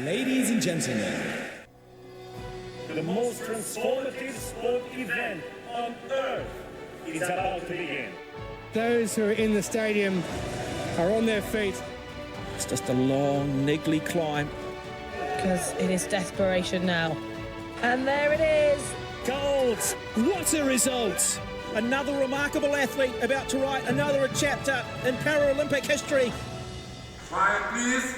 Ladies and gentlemen, the most transformative sport event on earth is about to begin. Those who are in the stadium are on their feet. It's just a long, niggly climb. Because it is desperation now. And there it is. Gold! What a result! Another remarkable athlete about to write another chapter in Paralympic history. Quiet, please.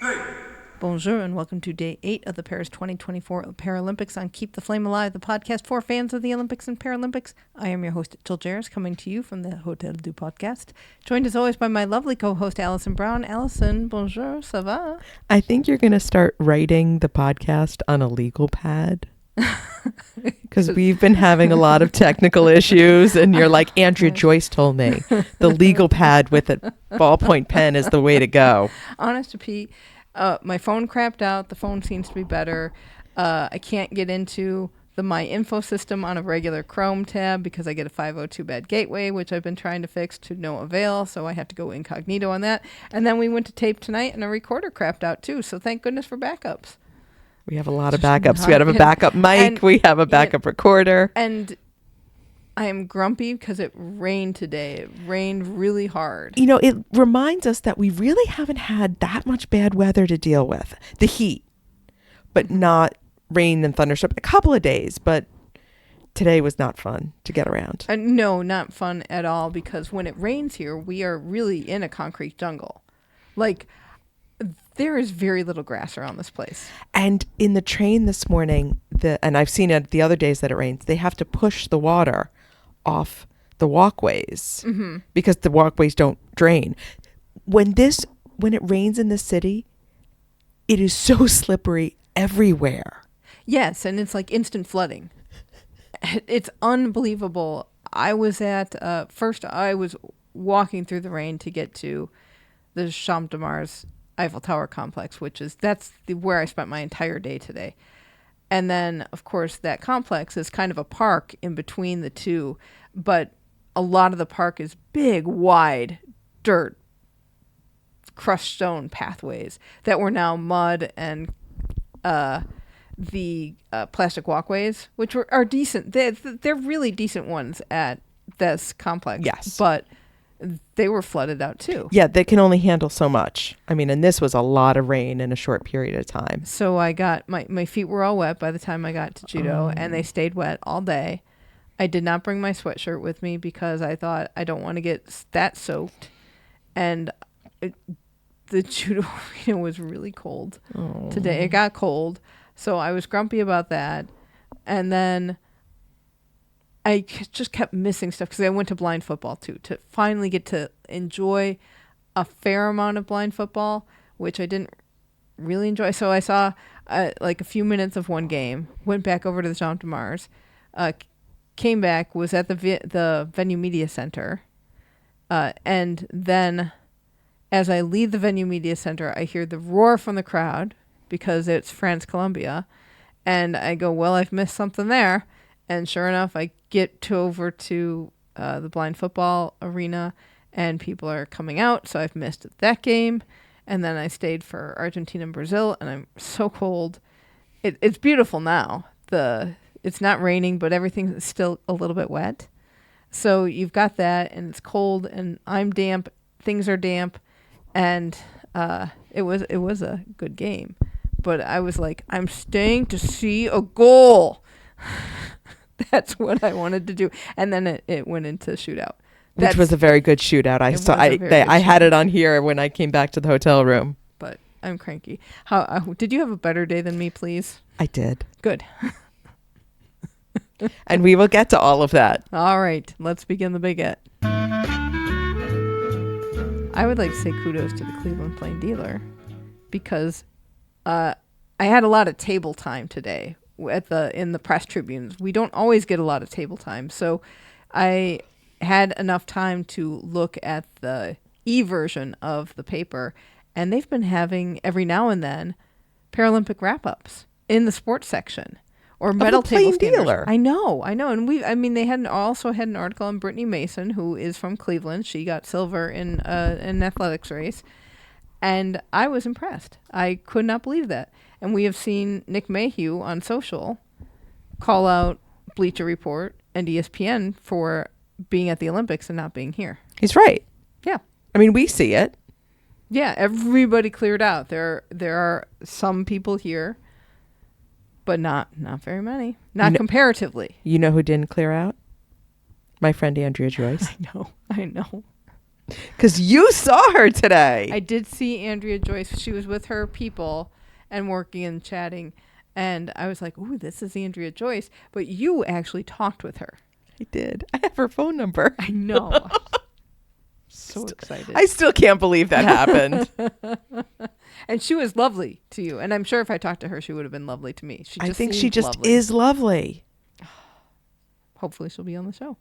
Hey. Bonjour and welcome to Day 8 of the Paris 2024 Paralympics on Keep the Flame Alive, the podcast for fans of the Olympics and Paralympics. I am your host, Jill Jarris, coming to you from the Hotel du Podcast. Joined as always by my lovely co-host, Alison Brown. Alison, bonjour, ça va? I think you're going to start writing the podcast on a legal pad. Because we've been having a lot of technical issues, and you're like, Andrea Joyce told me, the legal pad with a ballpoint pen is the way to go. Honest to Pete. My phone crapped out. The phone seems to be better. I can't get into the My Info system on a regular Chrome tab because I get a 502 bad gateway, which I've been trying to fix to no avail. So I have to go incognito on that. And then we went to tape tonight and a recorder crapped out too. So thank goodness for backups. We have a lot of backups. We have a backup mic. We have a backup recorder. And I am grumpy because it rained today. It rained really hard. You know, it reminds us that we really haven't had that much bad weather to deal with. The heat, but not rain and thunderstorm. A couple of days, but today was not fun to get around. No, not fun at all, because when it rains here, we are really in a concrete jungle. Like, there is very little grass around this place. And in the train this morning, and I've seen it the other days that it rains, they have to push the water off the walkways because the walkways don't drain. When it rains in the city, it is so slippery everywhere. Yes, and it's like instant flooding. It's unbelievable. I was first I was walking through the rain to get to the Champ de Mars Eiffel Tower complex, that's where I spent my entire day today. And then, of course, that complex is kind of a park in between the two, but a lot of the park is big, wide, dirt, crushed stone pathways that were now mud and the plastic walkways, which are decent. They're really decent ones at this complex. Yes. But they were flooded out too. Yeah, they can only handle so much. I mean, and this was a lot of rain in a short period of time. So I got, my feet were all wet by the time I got to Judo, and they stayed wet all day. I did not bring my sweatshirt with me because I thought I don't want to get that soaked. And the Judo arena was really cold today. It got cold, so I was grumpy about that. And then I just kept missing stuff because I went to blind football too, to finally get to enjoy a fair amount of blind football, which I didn't really enjoy. So I saw like a few minutes of one game, went back over to the Champ de Mars, came back, was at the Venue Media Center, and then as I leave the Venue Media Center, I hear the roar from the crowd because it's France-Colombia, and I go, well, I've missed something there. And sure enough, I get over to the blind football arena, and people are coming out. So I've missed that game. And then I stayed for Argentina and Brazil, and I'm so cold. It's beautiful now. It's not raining, but everything's still a little bit wet. So you've got that, and it's cold, and I'm damp. Things are damp, and it was a good game. But I was like, I'm staying to see a goal. That's what I wanted to do. And then it went into shootout. Which was a very good shootout. I had it on here when I came back to the hotel room. But I'm cranky. How did you have a better day than me, please? I did. Good. And we will get to all of that. All right. Let's begin the Baguette. I would like to say kudos to the Cleveland Plain Dealer because I had a lot of table time today in the press tribunes. We don't always get a lot of table time, so I had enough time to look at the e-version of the paper, and they've been having every now and then Paralympic wrap-ups in the sports section or medal table standers. I know, and they also had an article on Brittany Mason, who is from Cleveland. She got silver in an athletics race. And I was impressed. I could not believe that. And we have seen Nick Mayhew on social call out Bleacher Report and ESPN for being at the Olympics and not being here. He's right. Yeah. I mean, we see it. Yeah, everybody cleared out. There are some people here, but not very many. Not comparatively. You know who didn't clear out? My friend Andrea Joyce. I know. Because you saw her today. I did see Andrea Joyce. She was with her people and working and chatting. And I was like, ooh, this is Andrea Joyce. But you actually talked with her. I did. I have her phone number. I know. So excited. I still can't believe that happened. And she was lovely to you. And I'm sure if I talked to her, she would have been lovely to me. I think she just is lovely. Hopefully she'll be on the show.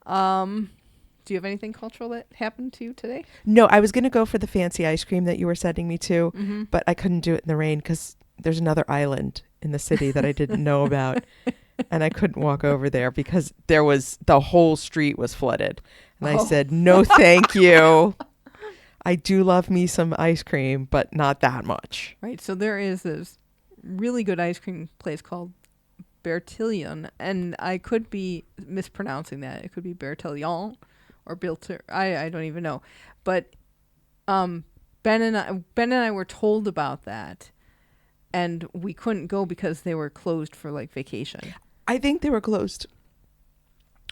Do you have anything cultural that happened to you today? No, I was going to go for the fancy ice cream that you were sending me to, but I couldn't do it in the rain because there's another island in the city that I didn't know about. And I couldn't walk over there because the whole street was flooded. And I said, no, thank you. I do love me some ice cream, but not that much. Right. So there is this really good ice cream place called Bertillon. And I could be mispronouncing that. It could be Bertillon or Bilter. I don't even know. But Ben and I were told about that. And we couldn't go because they were closed for like vacation. I think they were closed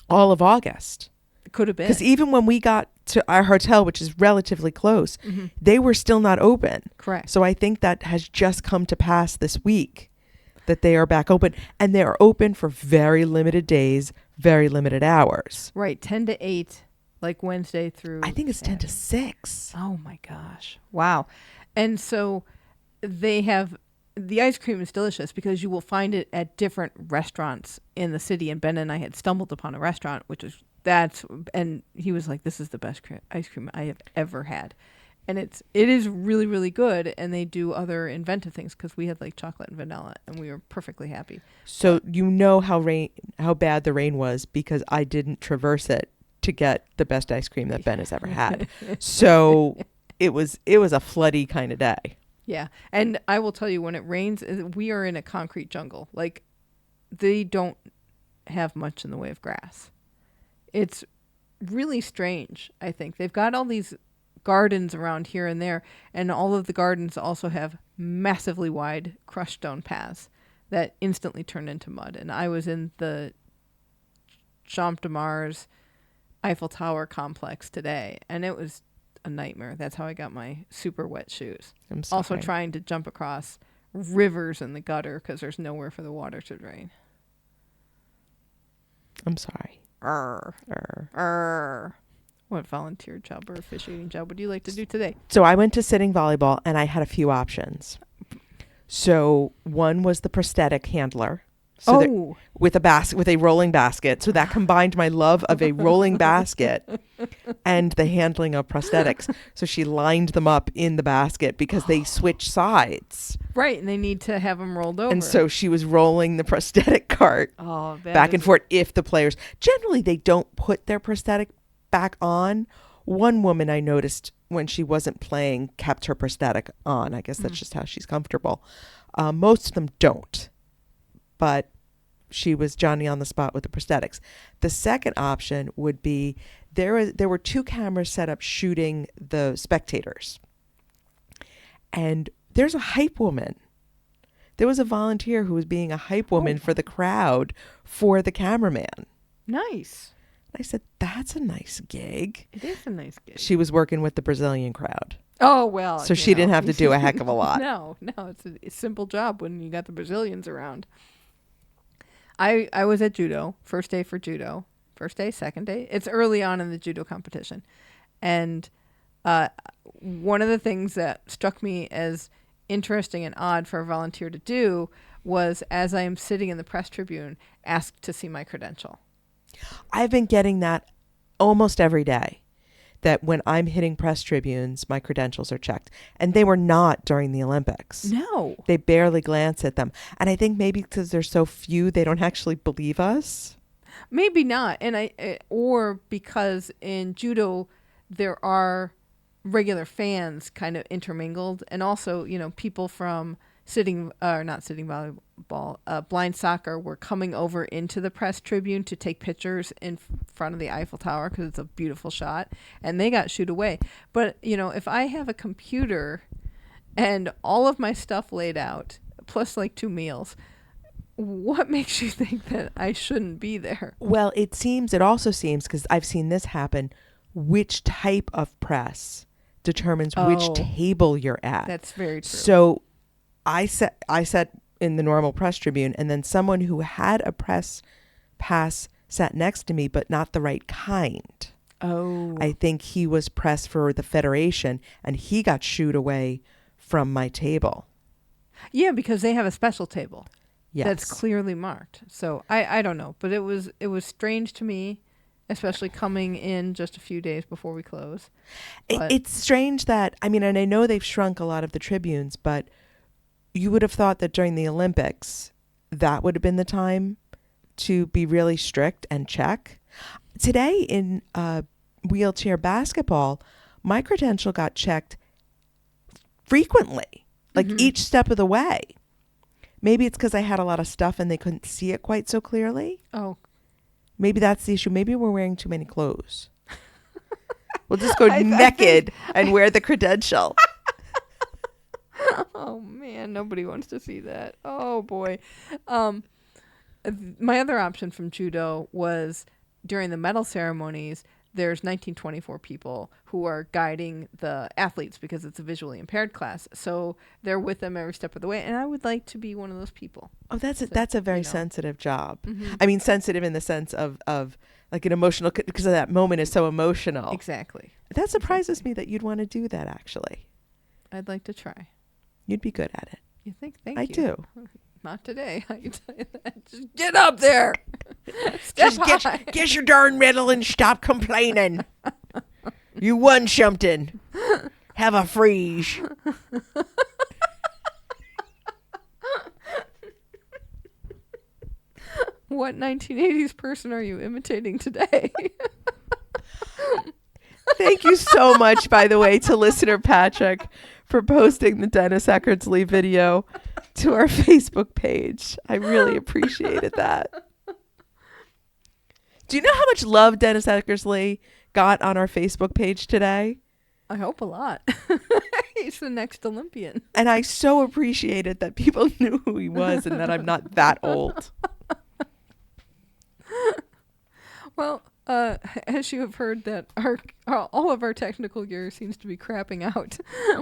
all of August. It could have been. Because even when we got to our hotel, which is relatively close, they were still not open. Correct. So I think that has just come to pass this week that they are back open. And they are open for very limited days, very limited hours. Right. 10 to 8, like Wednesday through... I think it's 10 to 6. Oh, my gosh. Wow. And so they have... The ice cream is delicious because you will find it at different restaurants in the city. And Ben and I had stumbled upon a restaurant, and he was like, this is the best ice cream I have ever had. And it is really, really good. And they do other inventive things because we had like chocolate and vanilla and we were perfectly happy. So you know how bad the rain was because I didn't traverse it to get the best ice cream that Ben has ever had. So it was a floody kind of day. Yeah. And I will tell you, when it rains, we are in a concrete jungle. Like, they don't have much in the way of grass. It's really strange, I think. They've got all these gardens around here and there, and all of the gardens also have massively wide crushed stone paths that instantly turn into mud. And I was in the Champ de Mars Eiffel Tower complex today, and it was a nightmare. That's how I got my super wet shoes. I'm sorry. Also trying to jump across rivers in the gutter because there's nowhere for the water to drain. I'm sorry. What volunteer job or officiating job would you like to do today? So I went to sitting volleyball and I had a few options. So one was the prosthetic handler. So with a rolling basket. So that combined my love of a rolling basket and the handling of prosthetics. So she lined them up in the basket because they switch sides. Right, and they need to have them rolled over. And so she was rolling the prosthetic cart back and forth if the players... Generally, they don't put their prosthetic back on. One woman I noticed when she wasn't playing kept her prosthetic on. I guess that's just how she's comfortable. Most of them don't. But she was Johnny on the spot with the prosthetics. The second option would be there were 2 cameras set up shooting the spectators. And there's a hype woman. There was a volunteer who was being a hype woman for the crowd for the cameraman. Nice. I said, that's a nice gig. It is a nice gig. She was working with the Brazilian crowd. Oh, well. So she didn't have to do a heck of a lot. No, it's a simple job when you got the Brazilians around. I was at judo, first day for judo. First day, second day. It's early on in the judo competition. And one of the things that struck me as interesting and odd for a volunteer to do was, as I am sitting in the press tribune, ask to see my credential. I've been getting that almost every day, that when I'm hitting press tribunes, my credentials are checked. And they were not during the Olympics. No. They barely glance at them. And I think maybe because there's so few, they don't actually believe us. Maybe not. And or because in judo, there are regular fans kind of intermingled, and also, people from not sitting volleyball, blind soccer were coming over into the press tribune to take pictures in front of the Eiffel Tower because it's a beautiful shot, and they got shooed away. But, if I have a computer and all of my stuff laid out, plus like 2 meals, what makes you think that I shouldn't be there? Well, it also seems, because I've seen this happen, which type of press determines which table you're at. That's very true. So I sat in the normal press tribune, and then someone who had a press pass sat next to me, but not the right kind. Oh. I think he was press for the Federation, and he got shooed away from my table. Yeah, because they have a special table. Yes. That's clearly marked. So I don't know, but it was strange to me, especially coming in just a few days before we close. It's strange that, and I know they've shrunk a lot of the tribunes, but you would have thought that during the Olympics, that would have been the time to be really strict and check. Today in wheelchair basketball, my credential got checked frequently, like each step of the way. Maybe it's because I had a lot of stuff and they couldn't see it quite so clearly. Oh. Maybe that's the issue. Maybe we're wearing too many clothes. We'll just go naked and wear the credential. Oh, man. Nobody wants to see that. Oh, boy. My other option from judo was during the medal ceremonies, there's 1924 people who are guiding the athletes because it's a visually impaired class. So they're with them every step of the way. And I would like to be one of those people. Oh, that's a very sensitive job. Mm-hmm. Sensitive in the sense of like an emotional, because that moment is so emotional. Exactly. That surprises me that you'd want to do that, actually. I'd like to try. You'd be good at it. You think? Thank you. I do. Not today. I can tell you that. Just get up there. Just get your darn medal and stop complaining. You won something. Have a freeze. What 1980s person are you imitating today? Thank you so much, by the way, to listener Patrick for posting the Dennis Eckersley video to our Facebook page. I really appreciated that. Do you know how much love Dennis Eckersley got on our Facebook page today? I hope a lot. He's the next Olympian. And I so appreciated that people knew who he was and that I'm not that old. Well, as you have heard that all of our technical gear seems to be crapping out,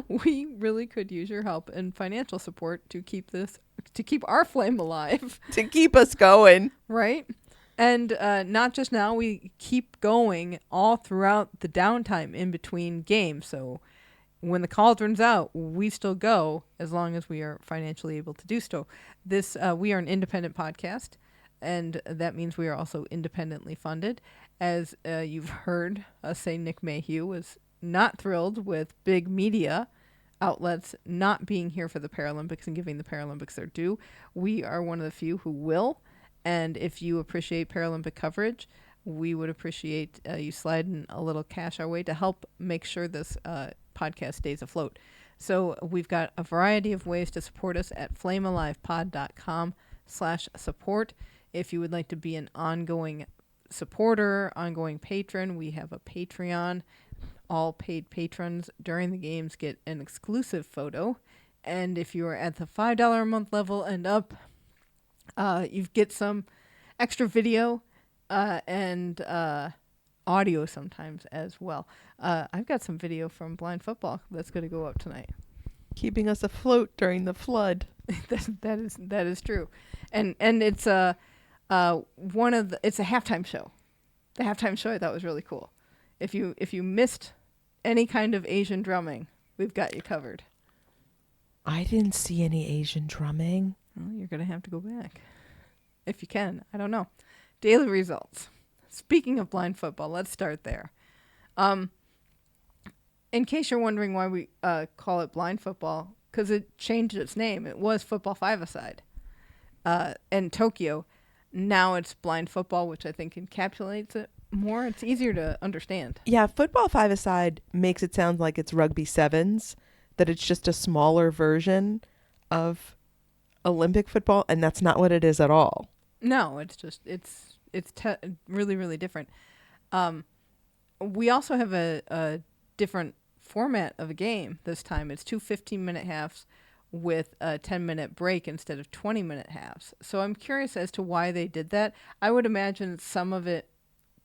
we really could use your help and financial support to keep our flame alive. To keep us going. Right? And not just now, we keep going all throughout the downtime in between games. So when the cauldron's out, we still go as long as we are financially able to do so. We are an independent podcast, and that means we are also independently funded. As you've heard us say, Nick Mayhew was not thrilled with big media outlets not being here for the Paralympics and giving the Paralympics their due. We are one of the few who will. And if you appreciate Paralympic coverage, we would appreciate you sliding a little cash our way to help make sure this podcast stays afloat. So we've got a variety of ways to support us at flamealivepod.com/support. If you would like to be an ongoing supporter, ongoing patron, we have a Patreon. All paid patrons during the games get an exclusive photo. And if you are at the $5 a month level and up, you get some extra video and audio sometimes as well. I've got some video from blind football that's going to go up tonight. Keeping us afloat during the flood. that is true, and it's it's a halftime show. The halftime show I thought was really cool. If you missed any kind of Asian drumming, we've got you covered. I didn't see any Asian drumming. Well, you're going to have to go back. If you can. I don't know. Daily results. Speaking of blind football, let's start there. In case you're wondering why we call it blind football, because it changed its name. It was football five-a-side in Tokyo. Now it's blind football, which I think encapsulates it more. It's easier to understand. Yeah, football five-a-side makes it sound like it's rugby sevens, that it's just a smaller version of Olympic football, and that's not what it is at all. No, it's just really, really different. We also have a different format of a game this time. It's 2 15-minute halves with a 10-minute break instead of 20-minute halves. So I'm curious as to why they did that. I would imagine some of it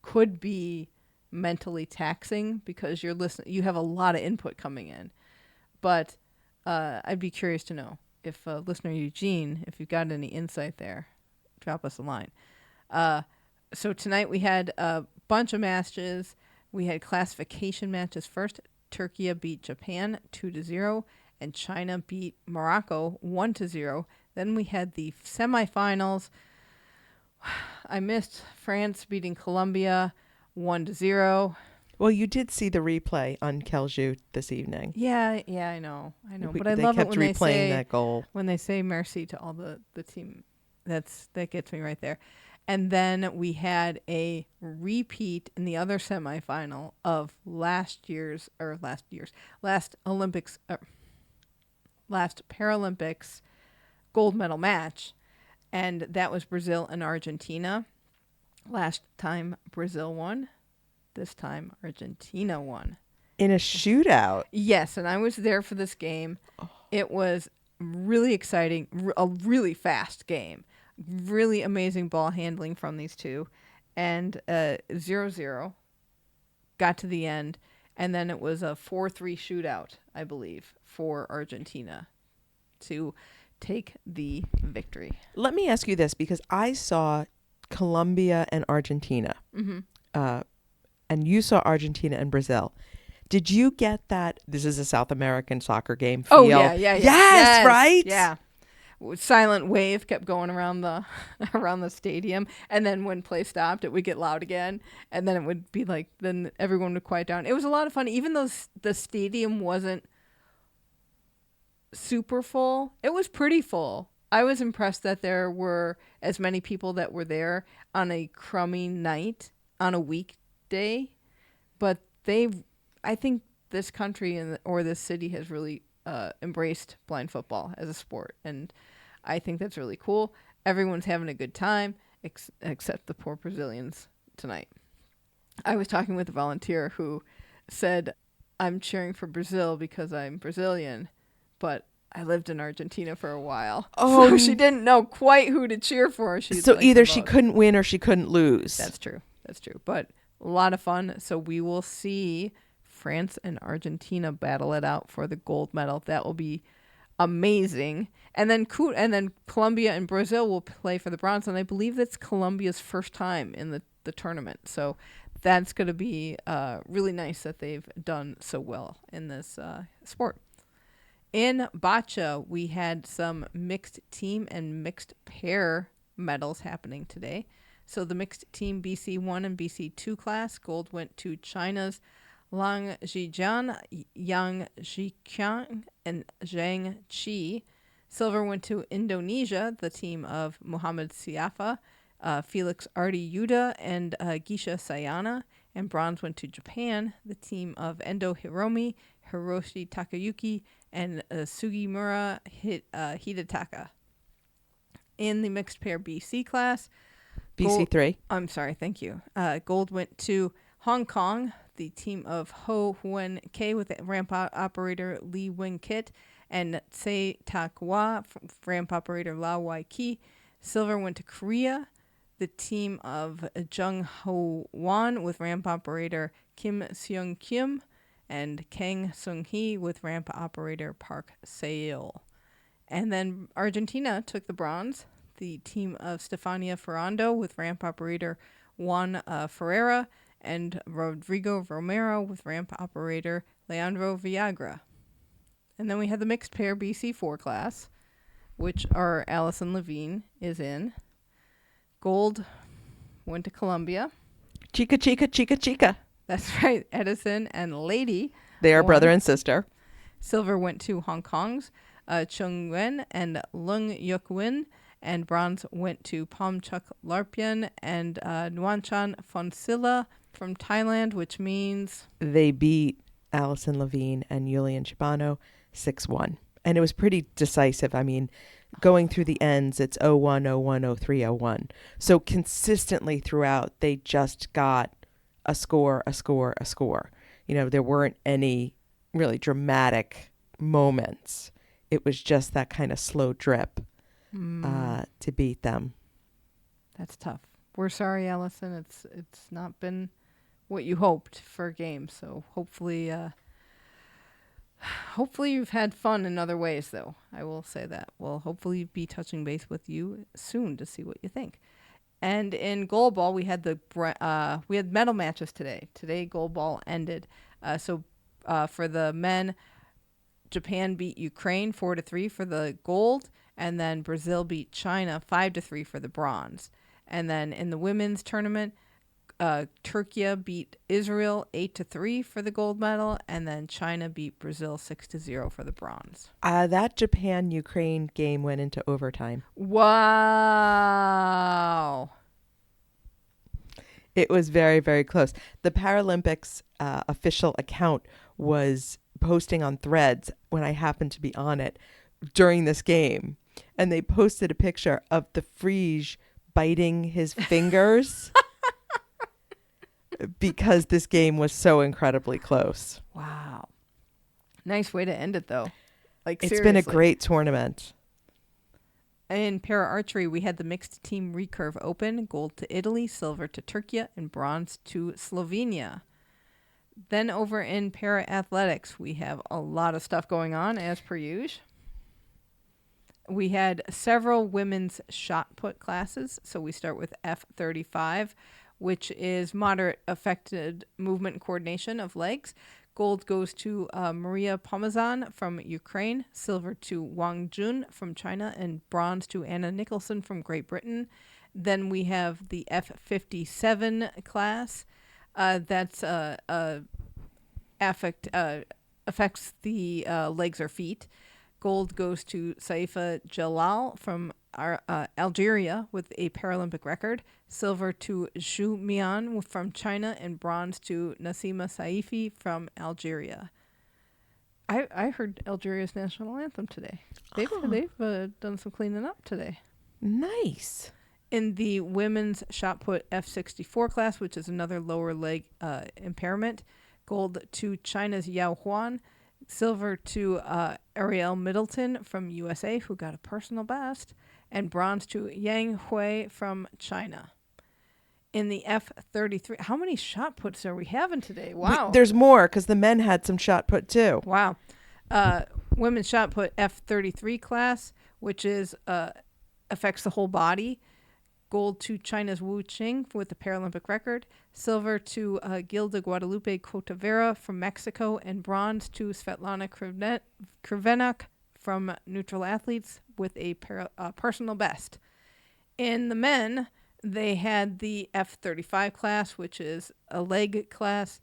could be mentally taxing because you have a lot of input coming in. But I'd be curious to know if listener Eugene, if you've got any insight there, drop us a line. So tonight we had a bunch of matches. We had classification matches first. Turkey beat Japan 2-0, and China beat Morocco 1-0. Then we had the semifinals. I missed France beating Colombia 1-0. Well, you did see the replay on Kelju this evening. Yeah, I know. But I love it when they say that goal. When they say merci to all the team. That gets me right there. And then we had a repeat in the other semifinal of last Paralympics gold medal match, and that was Brazil and Argentina. Last time Brazil won, this time Argentina won. In a shootout. Yes, and I was there for this game. It was really exciting, a really fast game. Really amazing ball handling from these two. And 0-0 got to the end. And then it was a 4-3 shootout, I believe, for Argentina to take the victory. Let me ask you this, because I saw Colombia and Argentina. Mm-hmm. And you saw Argentina and Brazil. Did you get that this is a South American soccer game feel? Oh, yeah. Yes, right? Yeah. Silent wave kept going around the stadium, and then when play stopped, it would get loud again, and then it would be like, then everyone would quiet down. It was a lot of fun, even though the stadium wasn't super full. It was pretty full. I was impressed that there were as many people that were there on a crummy night on a weekday, but I think this country or this city has really embraced blind football as a sport, and I think that's really cool. Everyone's having a good time except the poor Brazilians tonight. I was talking with a volunteer who said, I'm cheering for Brazil because I'm Brazilian, but I lived in Argentina for a while. Oh, so she didn't know quite who to cheer for. So either she couldn't win or she couldn't lose. That's true. But a lot of fun. So we will see France and Argentina battle it out for the gold medal. That will be amazing. And then Colombia and Brazil will play for the bronze, and I believe that's Colombia's first time in the tournament. So that's going to be really nice that they've done so well in this sport. In Boccia, we had some mixed team and mixed pair medals happening today. So the mixed team BC1 and BC2 class, gold went to China's Lang Zijian, Yang Ziqiang, and Zhang Qi. Silver went to Indonesia, the team of Muhammad Siafa, Felix Ardi Yuda, and Gisha Sayana. And bronze went to Japan, the team of Endo Hiromi, Hiroshi Takayuki, and Sugimura Hidataka. In the mixed pair BC class, BC3. I'm sorry, thank you. Gold went to Hong Kong, the team of Ho Huen K with ramp operator Lee Wing Kit, and Tsai Tak Wa, ramp operator La Wai Ki. Silver went to Korea, the team of Jung Ho Wan with ramp operator Kim Seung Kim, and Kang Sung Hee with ramp operator Park Seol. And then Argentina took the bronze, the team of Stefania Ferrando with ramp operator Juan Ferreira, and Rodrigo Romero with ramp operator Leandro Viagra. And then we had the mixed pair BC4 class, which our Alison Levine is in. Gold went to Colombia. Chica, chica, chica, chica. That's right. Edison and Lady. They are won. brother and sister. Silver went to Hong Kong's Chung Wen and Lung Yuk Win. And bronze went to Pomchuk Larpian and Nuanchan Fonsilla from Thailand, which means They beat Alison Levine and Yulian Shibano 6-1. And it was pretty decisive. I mean, going through the ends, it's 0-1, 0-1, 0-3, 0-1. So consistently throughout, they just got a score, a score, a score. You know, there weren't any really dramatic moments. It was just that kind of slow drip to beat them. that's tough. We're sorry, Alison. It's not been what you hoped for a game. So hopefully you've had fun in other ways, though. I will say that. We'll hopefully be touching base with you soon to see what you think. And in Goalball, we had we had medal matches today. Today, Goalball ended. For the men, Japan beat Ukraine 4-3 for the gold, and then Brazil beat China 5-3 for the bronze. And then in the women's tournament, Turkey beat Israel 8-3 for the gold medal, and then China beat Brazil 6-0 for the bronze. That Japan-Ukraine game went into overtime. Wow. It was very, very close. The Paralympics official account was posting on Threads when I happened to be on it during this game, and they posted a picture of the Frige biting his fingers because this game was so incredibly close. Wow. Nice way to end it, though. Like, It's seriously. been a great tournament. In para-archery, we had the mixed team recurve open, gold to Italy, silver to Turkey, and bronze to Slovenia. Then over in para-athletics, we have a lot of stuff going on, as per usual. We had several women's shot put classes. So we start with F35, which is moderate affected movement and coordination of legs. Gold goes to Maria Pomazan from Ukraine, silver to Wang Jun from China, and bronze to Anna Nicholson from Great Britain. Then we have the F57 class. That's affects the legs or feet. Gold goes to Saifa Jalal from Algeria with a Paralympic record. Silver to Zhu Mian from China, and bronze to Nassima Saifi from Algeria. I heard Algeria's national anthem today. They've done some cleaning up today. Nice. In the women's shot put F64 class, which is another lower leg impairment, gold to China's Yao Huan, silver to Ariel Middleton from USA, who got a personal best, and bronze to Yang Hui from China. In the F33, how many shot puts are we having today? Wow. There's more because the men had some shot put too. Wow. Women's shot put F33 class, which is affects the whole body. Gold to China's Wu Qing with the Paralympic record. Silver to Gilda Guadalupe Cotavera from Mexico. And bronze to Svetlana Krivenak from Neutral Athletes with a personal best. In the men, they had the F35 class, which is a leg class.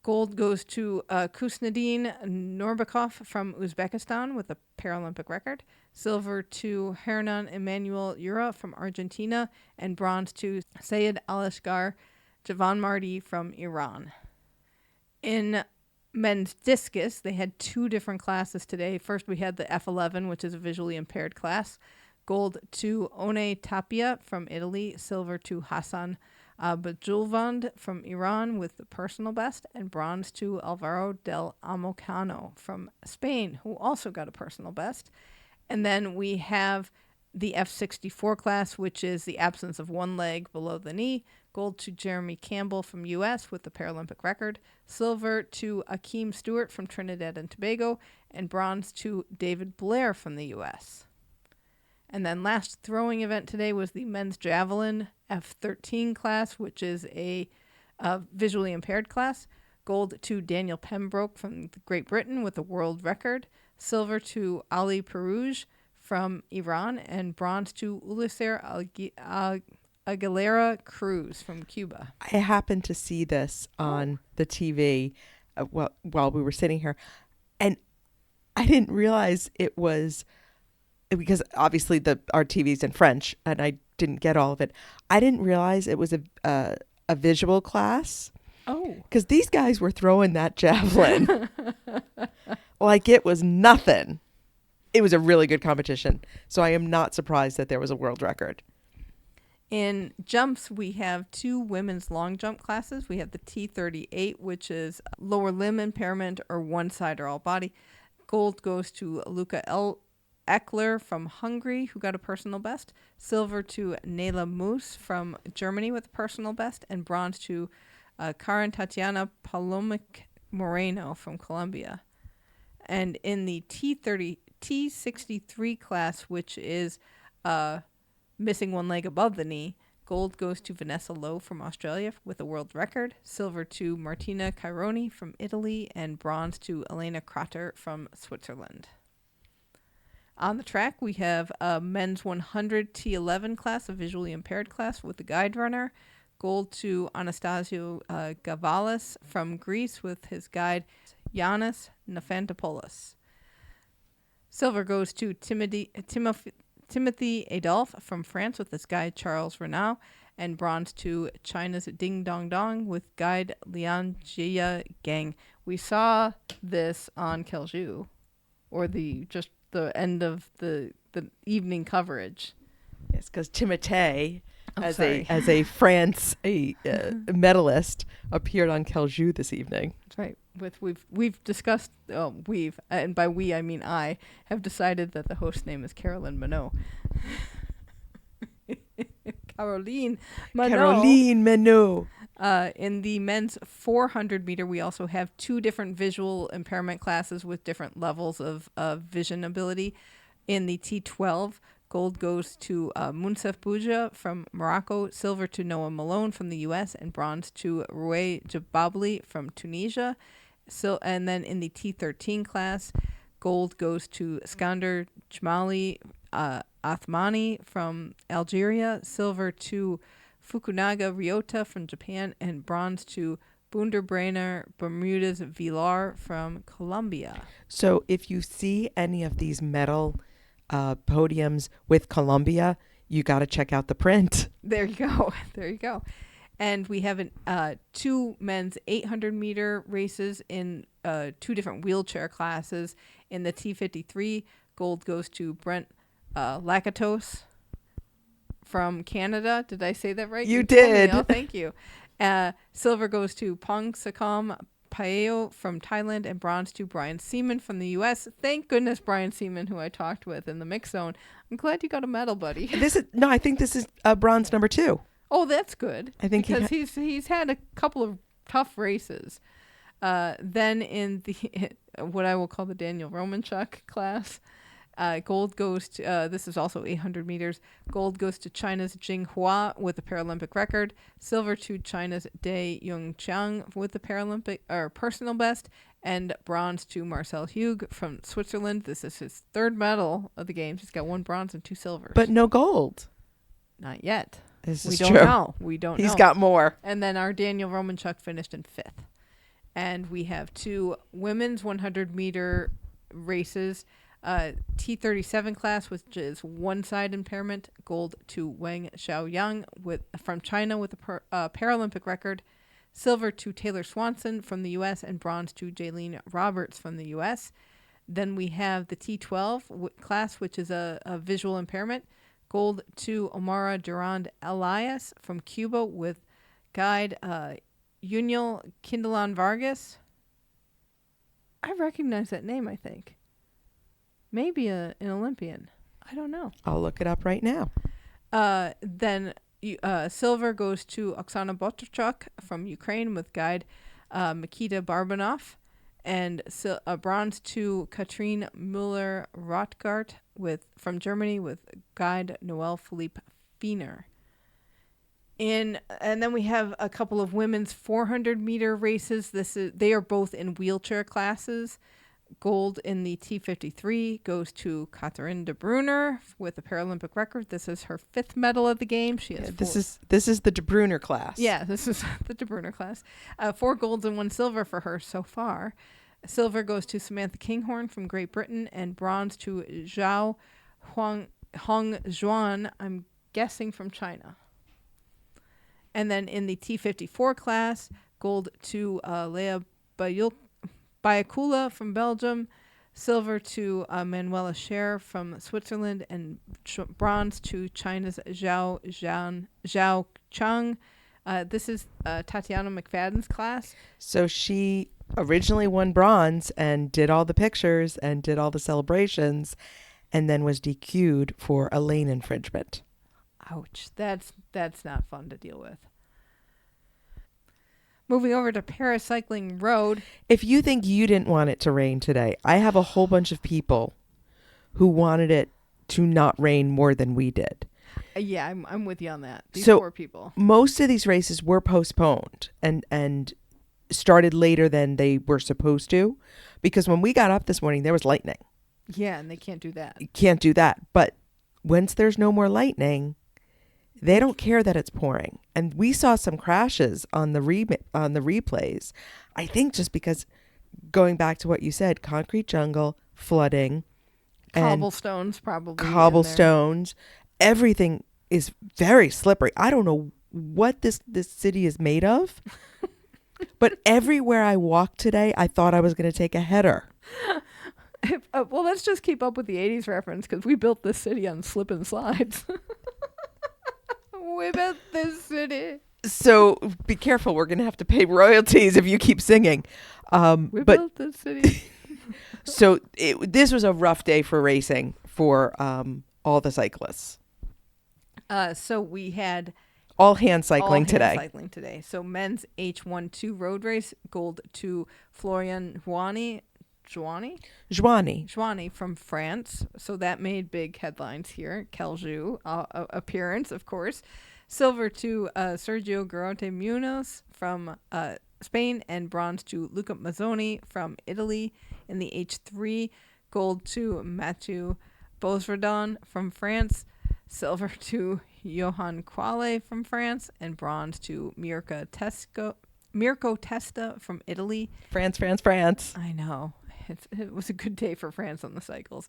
Gold goes to Kusnadin Norbakov from Uzbekistan with a Paralympic record. Silver to Hernan Emmanuel Ura from Argentina. And bronze to Sayed Alashgar Javan Mardi from Iran. In men's discus, they had two different classes today. First, we had the F11, which is a visually impaired class. Gold to One Tapia from Italy. Silver to Hassan Bajulvand from Iran with the personal best, and bronze to Alvaro del Amocano from Spain, who also got a personal best. And then we have the F64 class, which is the absence of one leg below the knee. Gold to Jeremy Campbell from U.S. with the Paralympic record. Silver to Akeem Stewart from Trinidad and Tobago, and bronze to David Blair from the U.S. And then last throwing event today was the men's javelin F13 class, which is a visually impaired class. Gold to Daniel Pembroke from Great Britain with a world record. Silver to Ali Perouge from Iran, and bronze to Uliser Aguilera Cruz from Cuba. I happened to see this on the TV while we were sitting here, and I didn't realize it was, because obviously our TV's in French and I didn't get all of it. I didn't realize it was a a visual class. Oh. Because these guys were throwing that javelin like it was nothing. It was a really good competition. So I am not surprised that there was a world record. In jumps, we have 2 women's long jump classes. We have the T38, which is lower limb impairment or one side or all body. Gold goes to Luca Eckler from Hungary, who got a personal best. Silver to Nela Moose from Germany with a personal best. And bronze to Karen Tatiana Palomic Moreno from Colombia. And in the T63 class, which is missing one leg above the knee, gold goes to Vanessa Lowe from Australia with a world record. Silver to Martina Caironi from Italy. And bronze to Elena Kratter from Switzerland. On the track, we have a men's 100 T11 class, a visually impaired class with the guide runner. Gold to Anastasio Gavalis from Greece with his guide Yannis Nafantopoulos. Silver goes to Timothy Adolphe from France with his guide Charles Renaud. And bronze to China's Ding Dong Dong with guide Lian Jia Gang. We saw this on Kelju, or the end of the evening coverage. Yes, because Timothée, as a France medalist, appeared on Kelju this evening. That's right. We've discussed and by we I mean I have decided that the host name is Carolyn Minot. Caroline Minot. In the men's 400 meter, we also have 2 different visual impairment classes with different levels of vision ability. In the T12, gold goes to Mounsef Bouja from Morocco, silver to Noah Malone from the U.S., and bronze to Roué Jababli from Tunisia. And then in the T13 class, gold goes to Skander Jmali Athmani from Algeria, silver to Fukunaga Ryota from Japan, and bronze to Bunderbrenner Bermudez Vilar from Colombia. So if you see any of these medal podiums with Colombia, you got to check out the print. There you go. There you go. And we have 2 men's 800 meter races in 2 different wheelchair classes. In the T53, gold goes to Brent Lakatos from Canada. Did I say that right? You did. Oh, thank you. Silver goes to Pong Sakam Paeo from Thailand, and bronze to Brian Seaman from the U.S. Thank goodness, Brian Seaman, who I talked with in the mix zone. I'm glad you got a medal, buddy. I think this is bronze number 2. Oh, that's good. I think because he's had a couple of tough races. Then in the what I will call the Daniel Romanchuk class, gold goes to this is also 800 meters. Gold goes to China's Jing Hua with the Paralympic record. Silver to China's Dai Yongqiang with the Paralympic personal best, and bronze to Marcel Hug from Switzerland. This is his 3rd medal of the games. He's got 1 bronze and 2 silvers. But no gold. Not yet. This we is don't true. know. We don't know. He's got more. And then our Daniel Romanchuk finished in 5th. And we have 2 women's 100 meter races. T37 class, which is one side impairment. Gold to Wang Xiaoyang from China with a Paralympic record. Silver to Taylor Swanson from the U.S. and bronze to Jaylene Roberts from the U.S. Then we have the T12 class, which is a visual impairment. Gold to Omara Durand Elias from Cuba with guide Uniel Kindelan Vargas. I recognize that name, I think. Maybe an Olympian. I don't know. I'll look it up right now. Then silver goes to Oksana Botrchuk from Ukraine with guide Mikita Barbanov. And bronze to Katrine Müller-Rothgart from Germany with guide Noel Philippe Fiener. And then we have a couple of women's 400 meter races. They are both in wheelchair classes. Gold in the T53 goes to Catherine de Bruyne with a Paralympic record. This is her 5th medal of the game. She has this is the de Bruyne class. Yeah, this is the de Bruyne class. 4 golds and 1 silver for her so far. Silver goes to Samantha Kinghorn from Great Britain, and bronze to Zhao Hongjuan, I'm guessing from China. And then in the T54 class, gold to Leah Bayakula from Belgium, silver to Manuela Scher from Switzerland, and bronze to China's Zhao Chang. This is Tatiana McFadden's class. So she originally won bronze and did all the pictures and did all the celebrations, and then was DQ'd for a lane infringement. Ouch. That's not fun to deal with. Moving over to paracycling road. If you think you didn't want it to rain today, I have a whole bunch of people who wanted it to not rain more than we did. Yeah, I'm with you on that. These So, poor people. Most of these races were postponed and started later than they were supposed to, because when we got up this morning, there was lightning. Yeah, and they can't do that. You can't do that. But once there's no more lightning, they don't care that it's pouring. And we saw some crashes on the replays. I think just because, going back to what you said, concrete jungle, flooding, Cobblestones probably. Cobblestones. Everything is very slippery. I don't know what this city is made of. But everywhere I walked today, I thought I was going to take a header. Well, let's just keep up with the 80s reference, because we built this city on slip and slides. We built this city. So be careful. We're going to have to pay royalties if you keep singing. We built this city. So this was a rough day for racing for all the cyclists. So we had all hand cycling today. So men's H1-2 road race, gold to Florian Joanny from France. So that made big headlines here. Kelju appearance, of course. Silver to Sergio Garote Munoz from Spain, and bronze to Luca Mazzoni from Italy. In the H3, gold to Mathieu Bosredon from France, silver to Johan Quale from France, and bronze to Mirko Testa from Italy. France. I know. It was a good day for France on the cycles.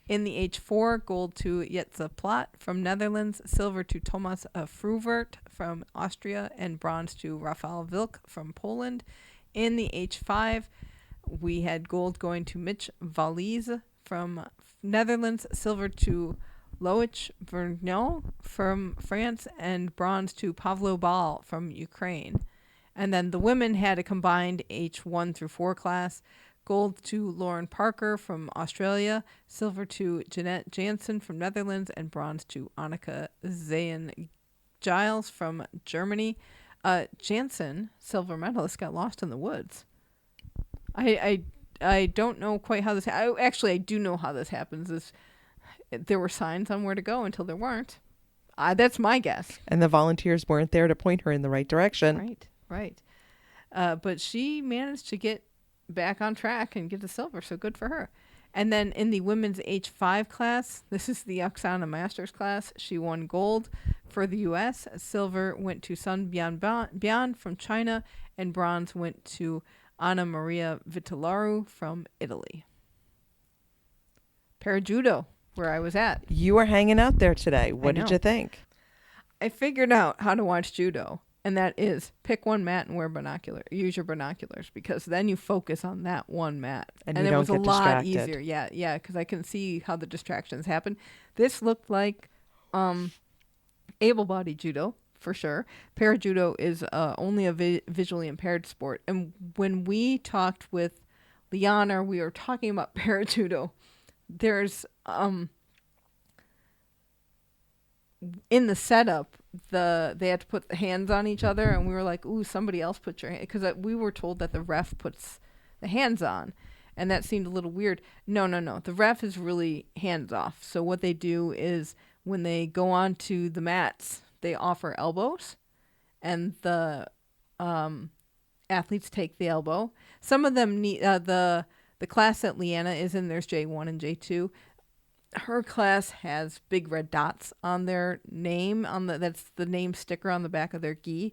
In the H4, gold to Jetse Plaat from Netherlands, silver to Thomas Fruvert from Austria, and bronze to Rafael Vilk from Poland. In the H5, we had gold going to Mitch Valise from Netherlands, silver to Loic Vergniaud from France, and bronze to Pavlo Bal from Ukraine. And then the women had a combined H1 through 4 class. Gold to Lauren Parker from Australia, silver to Jeanette Jansen from Netherlands, and bronze to Annika Zayen-Giles from Germany. Jansen, silver medalist, got lost in the woods. I don't know quite how this... I do know how this happens. There were signs on where to go until there weren't. That's my guess. And the volunteers weren't there to point her in the right direction. Right. But she managed to get back on track and get the silver, so good for her. And then in the women's H5 class, this is the Oksana Masters class. She won gold for the U.S. Silver went to Sun Bian from China, and bronze went to Anna Maria Vitilaru from Italy. Parajudo, where I was at. You were hanging out there today. What did you think? I figured out how to watch judo. And that is pick one mat and use your binoculars, because then you focus on that one mat. And it was a lot easier. Yeah, because I can see how the distractions happen. This looked like able-bodied judo, for sure. Parajudo is only a visually impaired sport. And when we talked with Liana, we were talking about parajudo. There's... in the setup, they had to put the hands on each other, and we were like, ooh, somebody else put your hand, because we were told that the ref puts the hands on, and that seemed a little weird. No. The ref is really hands off. So what they do is when they go on to the mats, they offer elbows, and the athletes take the elbow. Some of them need the class that Liana is in. There's J1 and J2. Her class has big red dots on their name, that's the name sticker on the back of their gi,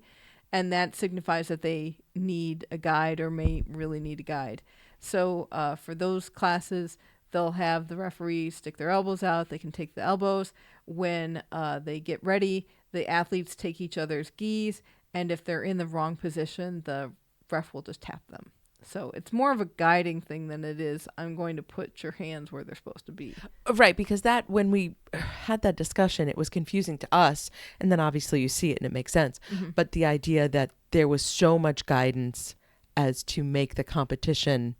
and that signifies that they need a guide or may really need a guide. So for those classes, they'll have the referee stick their elbows out. They can take the elbows. When they get ready, the athletes take each other's gis, and if they're in the wrong position, the ref will just tap them. So it's more of a guiding thing than it is, I'm going to put your hands where they're supposed to be. Right, because that, when we had that discussion, it was confusing to us, and then obviously you see it and it makes sense. But the idea that there was so much guidance as to make the competition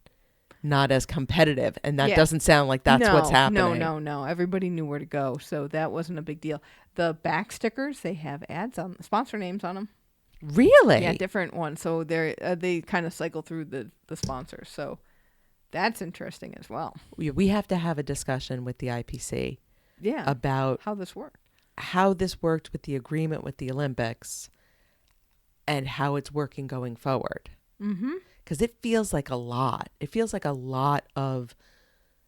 not as competitive, and that doesn't sound like that's what's happening. No. Everybody knew where to go, so that wasn't a big deal. The back stickers, they have ads on, sponsor names on them. Really? Yeah, different ones. So they kind of cycle through the sponsors. So that's interesting as well. We have to have a discussion with the IPC. Yeah. About how this worked. How this worked with the agreement with the Olympics and how it's working going forward. Because it feels like a lot. It feels like a lot of,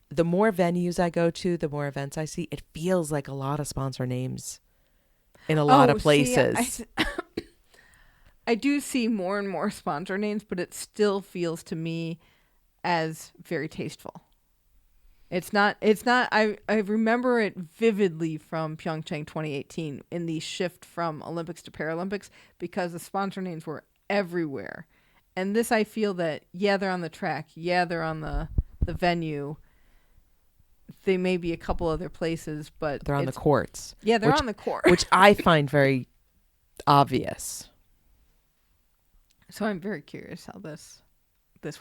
the more venues I go to, the more events I see, it feels like a lot of sponsor names in a lot of places. I do see more and more sponsor names, but it still feels to me as very tasteful. It's not, I remember it vividly from Pyeongchang 2018 in the shift from Olympics to Paralympics, because the sponsor names were everywhere. And this, I feel that, they're on the track. They're on the venue. They may be a couple other places, but they're on the courts. Yeah, they're on the court. Which I find very obvious. So I'm very curious how this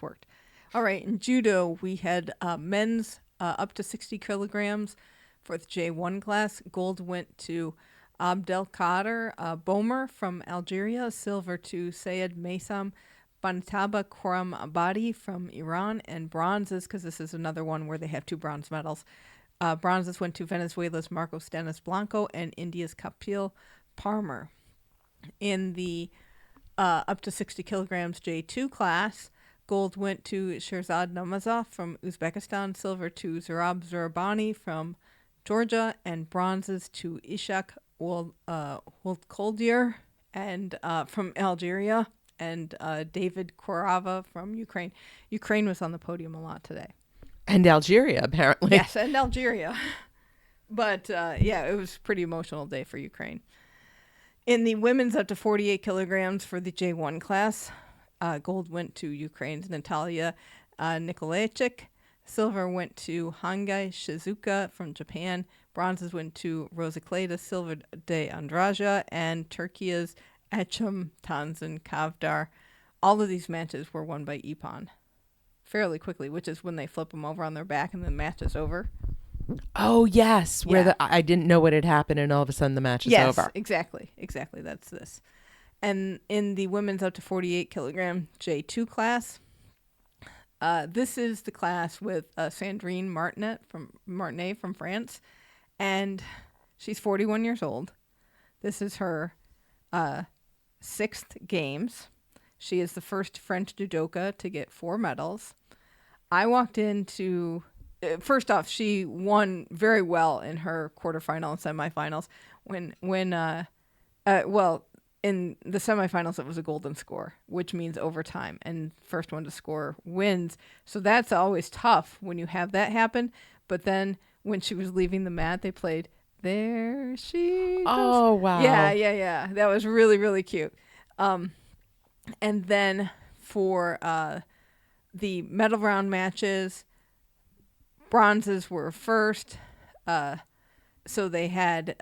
worked. All right, in judo, we had men's up to 60 kilograms for the J1 class. Gold went to Abdelkader Bomer from Algeria. Silver to Sayed Maysam Bantaba Khorram Abadi from Iran. And bronzes, because this is another one where they have 2 bronze medals. Bronzes went to Venezuela's Marcos Dennis Blanco and India's Kapil Parmar. In the up to 60 kilograms J2 class, gold went to Sherzad Namazov from Uzbekistan, silver to Zurab Zurabani from Georgia, and bronzes to Ishak Wolkoldier and from Algeria, and David Korava from Ukraine. Ukraine was on the podium a lot today. And Algeria, apparently. Yes, and Algeria. But it was a pretty emotional day for Ukraine. In the women's up to 48 kilograms for the J1 class, gold went to Ukraine's Natalia Nikolaichik. Silver went to Hangai Shizuka from Japan. Bronzes went to Rosikleta Silva de Andraja and Turkey's Echem Tanzan Kavdar. All of these matches were won by Ippon fairly quickly, which is when they flip them over on their back and the match is over. Oh, yes. Where I didn't know what had happened and all of a sudden the match is over. Yes, exactly. That's this. And in the women's up to 48 kilogram J2 class, this is the class with Sandrine Martinet from France, and she's 41 years old. This is her 6th games. She is the first French judoka to get 4 medals. I walked into... First off, she won very well in her quarterfinal and semifinals. In the semifinals, it was a golden score, which means overtime, and first one to score wins. So that's always tough when you have that happen. But then when she was leaving the mat, they played "There She Goes." Oh, wow. Yeah. That was really, really cute. And then for the medal round matches, bronzes were first. So they had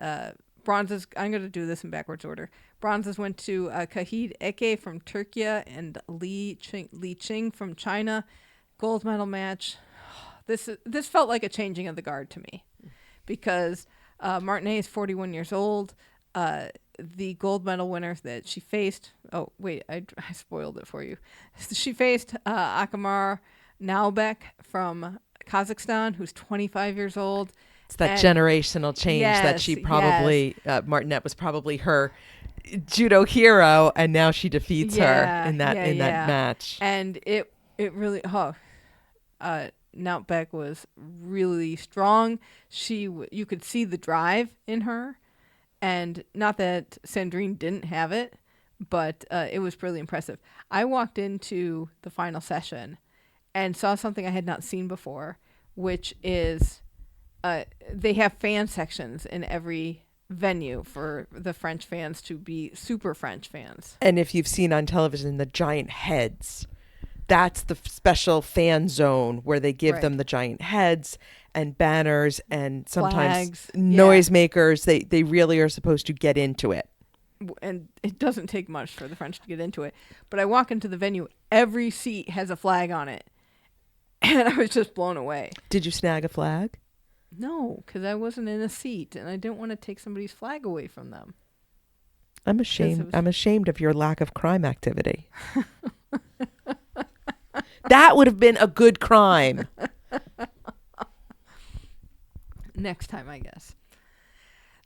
bronzes. I'm going to do this in backwards order. Bronzes went to Kahid Eke from Turkey and Li Qing from China. Gold medal match. This felt like a changing of the guard to me, because Martinet is 41 years old. The gold medal winner that she faced. Oh wait, I spoiled it for you. She faced Akamar Naubek from Kazakhstan, who's 25 years old. It's that generational change that she probably, Martinet was probably her judo hero, and now she defeats her in that match. And it really, Naubek was really strong. You could see the drive in her, and not that Sandrine didn't have it, but it was really impressive. I walked into the final session and saw something I had not seen before, which is they have fan sections in every venue for the French fans to be super French fans. And if you've seen on television the giant heads, that's the special fan zone where they give them the giant heads and banners and sometimes flags, noisemakers. They really are supposed to get into it. And it doesn't take much for the French to get into it. But I walk into the venue, every seat has a flag on it. And I was just blown away. Did you snag a flag? No, because I wasn't in a seat and I didn't want to take somebody's flag away from them. I'm ashamed. I'm ashamed of your lack of crime activity. That would have been a good crime. Next time, I guess.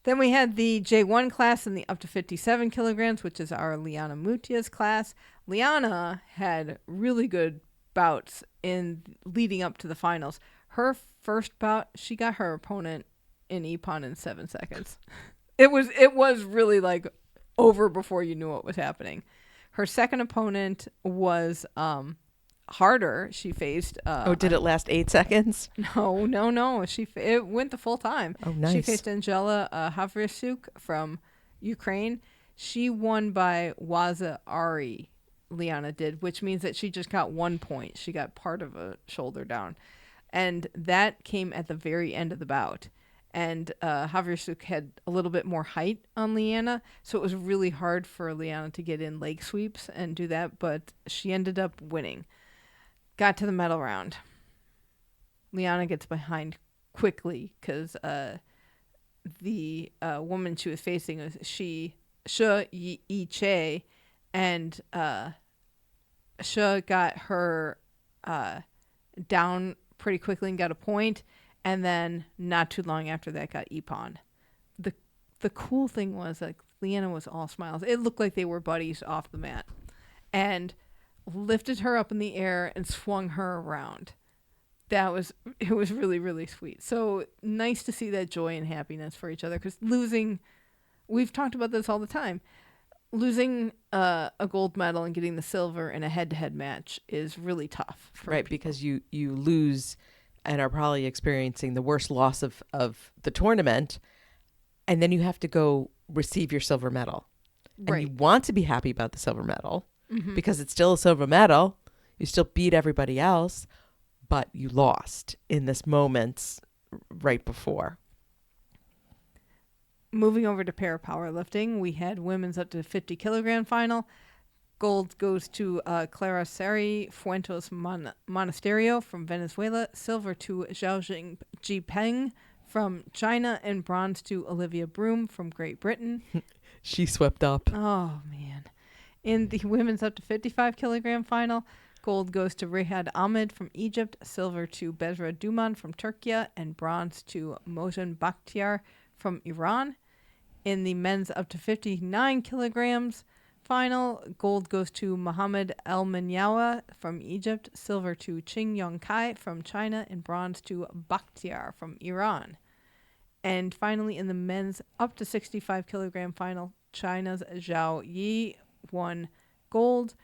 Then we had the J1 class in the up to 57 kilograms, which is our Liana Mutia's class. Liana had really good bouts in leading up to the finals. Her first bout, she got her opponent in Ippon in 7 seconds. It was really like over before you knew what was happening. Her second opponent was harder. She faced did it last 8 seconds? No. It went the full time. Oh, nice. She faced Angela Havrysyuk from Ukraine. She won by Waza-Ari, Liana did, which means that she just got 1 point. She got part of a shoulder down. And that came at the very end of the bout. And Havrysyuk had a little bit more height on Liana, so it was really hard for Liana to get in leg sweeps and do that, but she ended up winning. Got to the medal round. Liana gets behind quickly because the woman she was facing was Shi Yi-che, and Shi got her down pretty quickly and got a point, and then not too long after that got Ippon. The cool thing was like Liana was all smiles. It looked like they were buddies off the mat, and lifted her up in the air and swung her around. It was really, really sweet. So nice to see that joy and happiness for each other, because losing, we've talked about this all the time, losing a gold medal and getting the silver in a head-to-head match is really tough. Right, because you lose and are probably experiencing the worst loss of the tournament, and then you have to go receive your silver medal. Right. And you want to be happy about the silver medal, because it's still a silver medal. You still beat everybody else, but you lost in this moment right before. Moving over to powerlifting, we had women's up to 50 kilogram final. Gold goes to Clara Seri Fuentes Monasterio from Venezuela. Silver to Zhao Jipeng from China. And bronze to Olivia Broom from Great Britain. She swept up. Oh, man. In the women's up to 55 kilogram final, gold goes to Rehad Ahmed from Egypt. Silver to Bezra Duman from Turkey. And bronze to Mohsen Bakhtiar from Iran. In the men's up to 59 kilograms final, gold goes to Mohammed El Menyawa from Egypt, silver to Qing Yongkai from China, and bronze to Bakhtiar from Iran. And finally, in the men's up to 65 kilogram final, China's Zhao Yi won gold,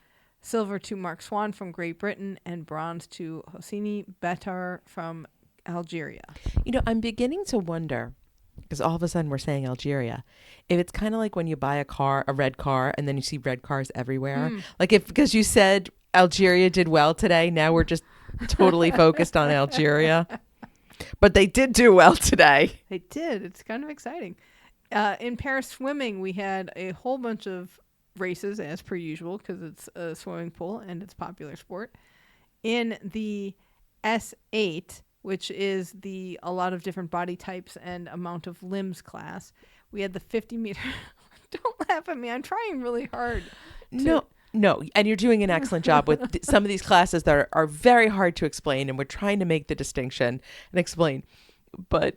silver to Mark Swan from Great Britain, and bronze to Hosseini Betar from Algeria. You know, I'm beginning to wonder, because all of a sudden we're saying Algeria, if it's kind of like when you buy a red car, and then you see red cars everywhere. Like because you said Algeria did well today, now we're just totally focused on Algeria. But they did do well today. They did. It's kind of exciting. In Paris swimming, we had a whole bunch of races, as per usual, because it's a swimming pool and it's a popular sport. In the S8, which is a lot of different body types and amount of limbs class, we had the 50 meter. Don't laugh at me. I'm trying really hard. No. And you're doing an excellent job with some of these classes that are very hard to explain. And we're trying to make the distinction and explain. But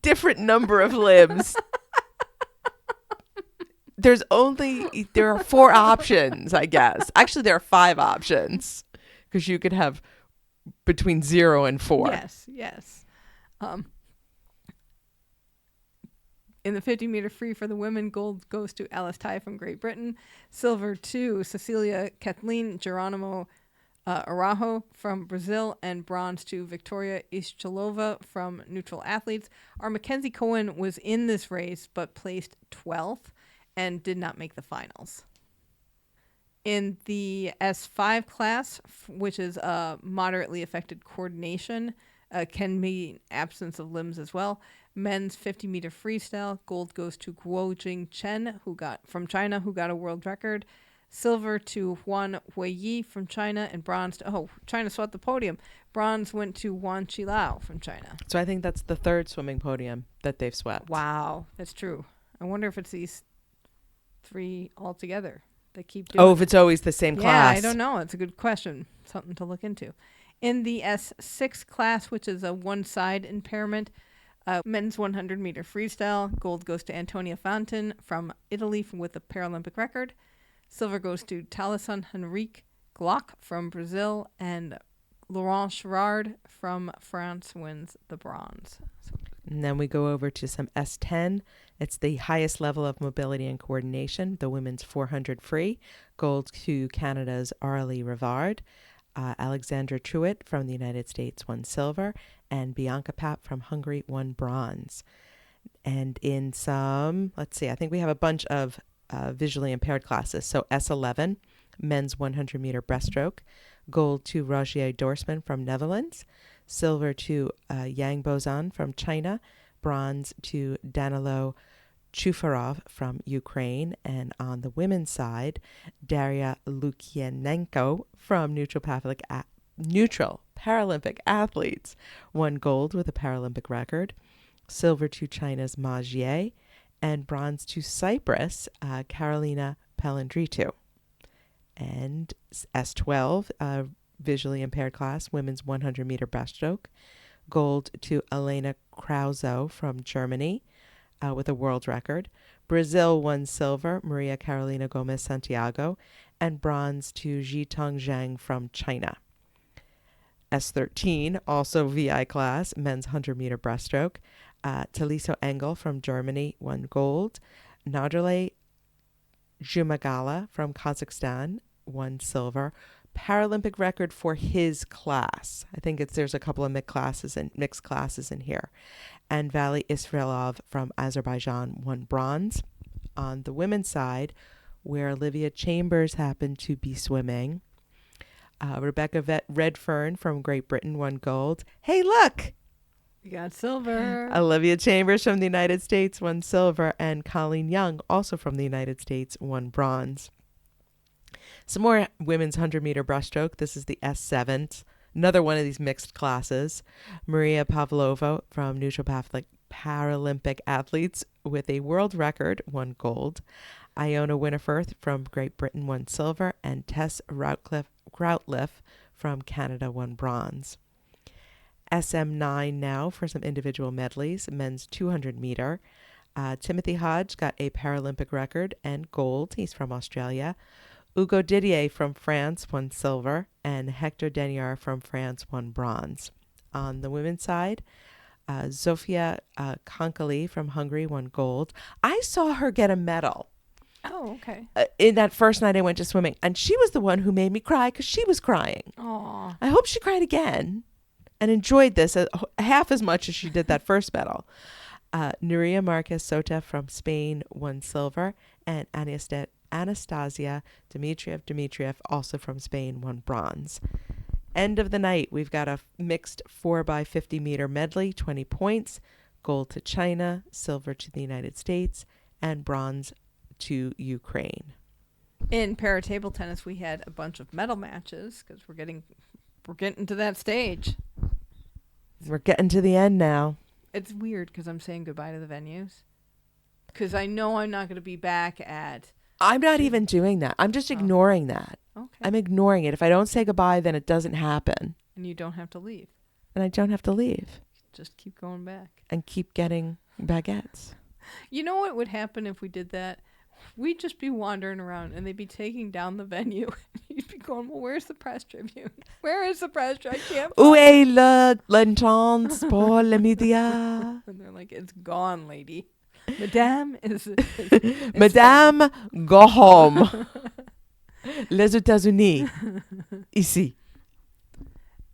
different number of limbs. There are 4 options, I guess. Actually, there are 5 options, because you could have between 0 and 4. Yes. In the 50 meter free for the women, gold goes to Alice Tai from Great Britain. Silver to Cecilia Kathleen Geronimo Araujo from Brazil, and bronze to Victoria Ischilova from neutral athletes. Our Mackenzie Cohen was in this race but placed 12th and did not make the finals. In the S5 class, which is moderately affected coordination, can mean absence of limbs as well. Men's 50-meter freestyle, gold goes to Guojing Chen, from China, who got a world record. Silver to Huan Huiyi from China, and bronze to, China swept the podium. Bronze went to Wan Qilao from China. So I think that's the third swimming podium that they've swept. Wow, that's true. I wonder if it's these three altogether. They keep doing if it's always the same class. Yeah, I don't know. It's a good question. Something to look into. In the S6 class, which is a one-side impairment, men's 100-meter freestyle, gold goes to Antonia Fountain from Italy with a Paralympic record. Silver goes to Talison Henrique Glock from Brazil, and Laurent Gerard from France wins the bronze. And then we go over to some S10. It's the highest level of mobility and coordination, the women's 400 free. Gold to Canada's Arlie Rivard. Alexandra Truitt from the United States won silver, and Bianca Pap from Hungary won bronze. And in some, I think we have a bunch of visually impaired classes. So S11, men's 100-meter breaststroke, gold to Rogier Dorsman from Netherlands, silver to Yang Bozan from China, bronze to Danilo Chufarov from Ukraine, and on the women's side, Daria Lukianenko from neutral Paralympic athletes won gold with a Paralympic record, silver to China's Ma Jie, and bronze to Cyprus, Carolina Pellandritu. And S12, visually impaired class, women's 100-meter breaststroke, gold to Elena Krauso from Germany with a world record. Brazil won silver, Maria Carolina Gomez Santiago, and bronze to Jitong Zhang from China. S13, also VI class, men's 100-meter breaststroke. Taliso Engel from Germany won gold. Naderle Jumagala from Kazakhstan won silver. Paralympic record for his class. I think there's a couple of mixed classes in here. And Vali Israilov from Azerbaijan won bronze. On the women's side, where Olivia Chambers happened to be swimming, Rebecca Redfern from Great Britain won gold. Hey, look! You got silver. Olivia Chambers from the United States won silver, and Colleen Young, also from the United States, won bronze. Some more women's 100-meter breaststroke. This is the S7, another one of these mixed classes. Maria Pavlova from neutral Paralympic athletes with a world record won gold. Iona Winifirth from Great Britain won silver, and Tess Routliff from Canada won bronze. SM9 now for some individual medleys. Men's 200-meter. Timothy Hodge got a Paralympic record and gold. He's from Australia. Hugo Didier from France won silver, and Hector Denier from France won bronze. On the women's side, Zofia Konkali from Hungary won gold. I saw her get a medal. Oh, okay. In that first night I went to swimming, and she was the one who made me cry because she was crying. Aww. I hope she cried again and enjoyed this half as much as she did that first medal. Nuria Marquez Sota from Spain won silver, and Anastasia Dmitriev, also from Spain, won bronze. End of the night, we've got a mixed 4x50 meter medley, 20 points, gold to China, silver to the United States, and bronze to Ukraine. In para table tennis, we had a bunch of medal matches because we're getting to that stage. We're getting to the end now. It's weird because I'm saying goodbye to the venues because I know I'm not going to be back at. I'm not even doing that. I'm just ignoring that. Okay. I'm ignoring it. If I don't say goodbye, then it doesn't happen. And you don't have to leave. And I don't have to leave. Just keep going back. And keep getting baguettes. You know what would happen if we did that? We'd just be wandering around and they'd be taking down the venue. You'd be going, well, where's the press tribune? Where is the press tribune? I can't Où est l'entrance pour le média? And they're like, it's gone, lady. Madame is Madame, go home. Les États-Unis. Ici.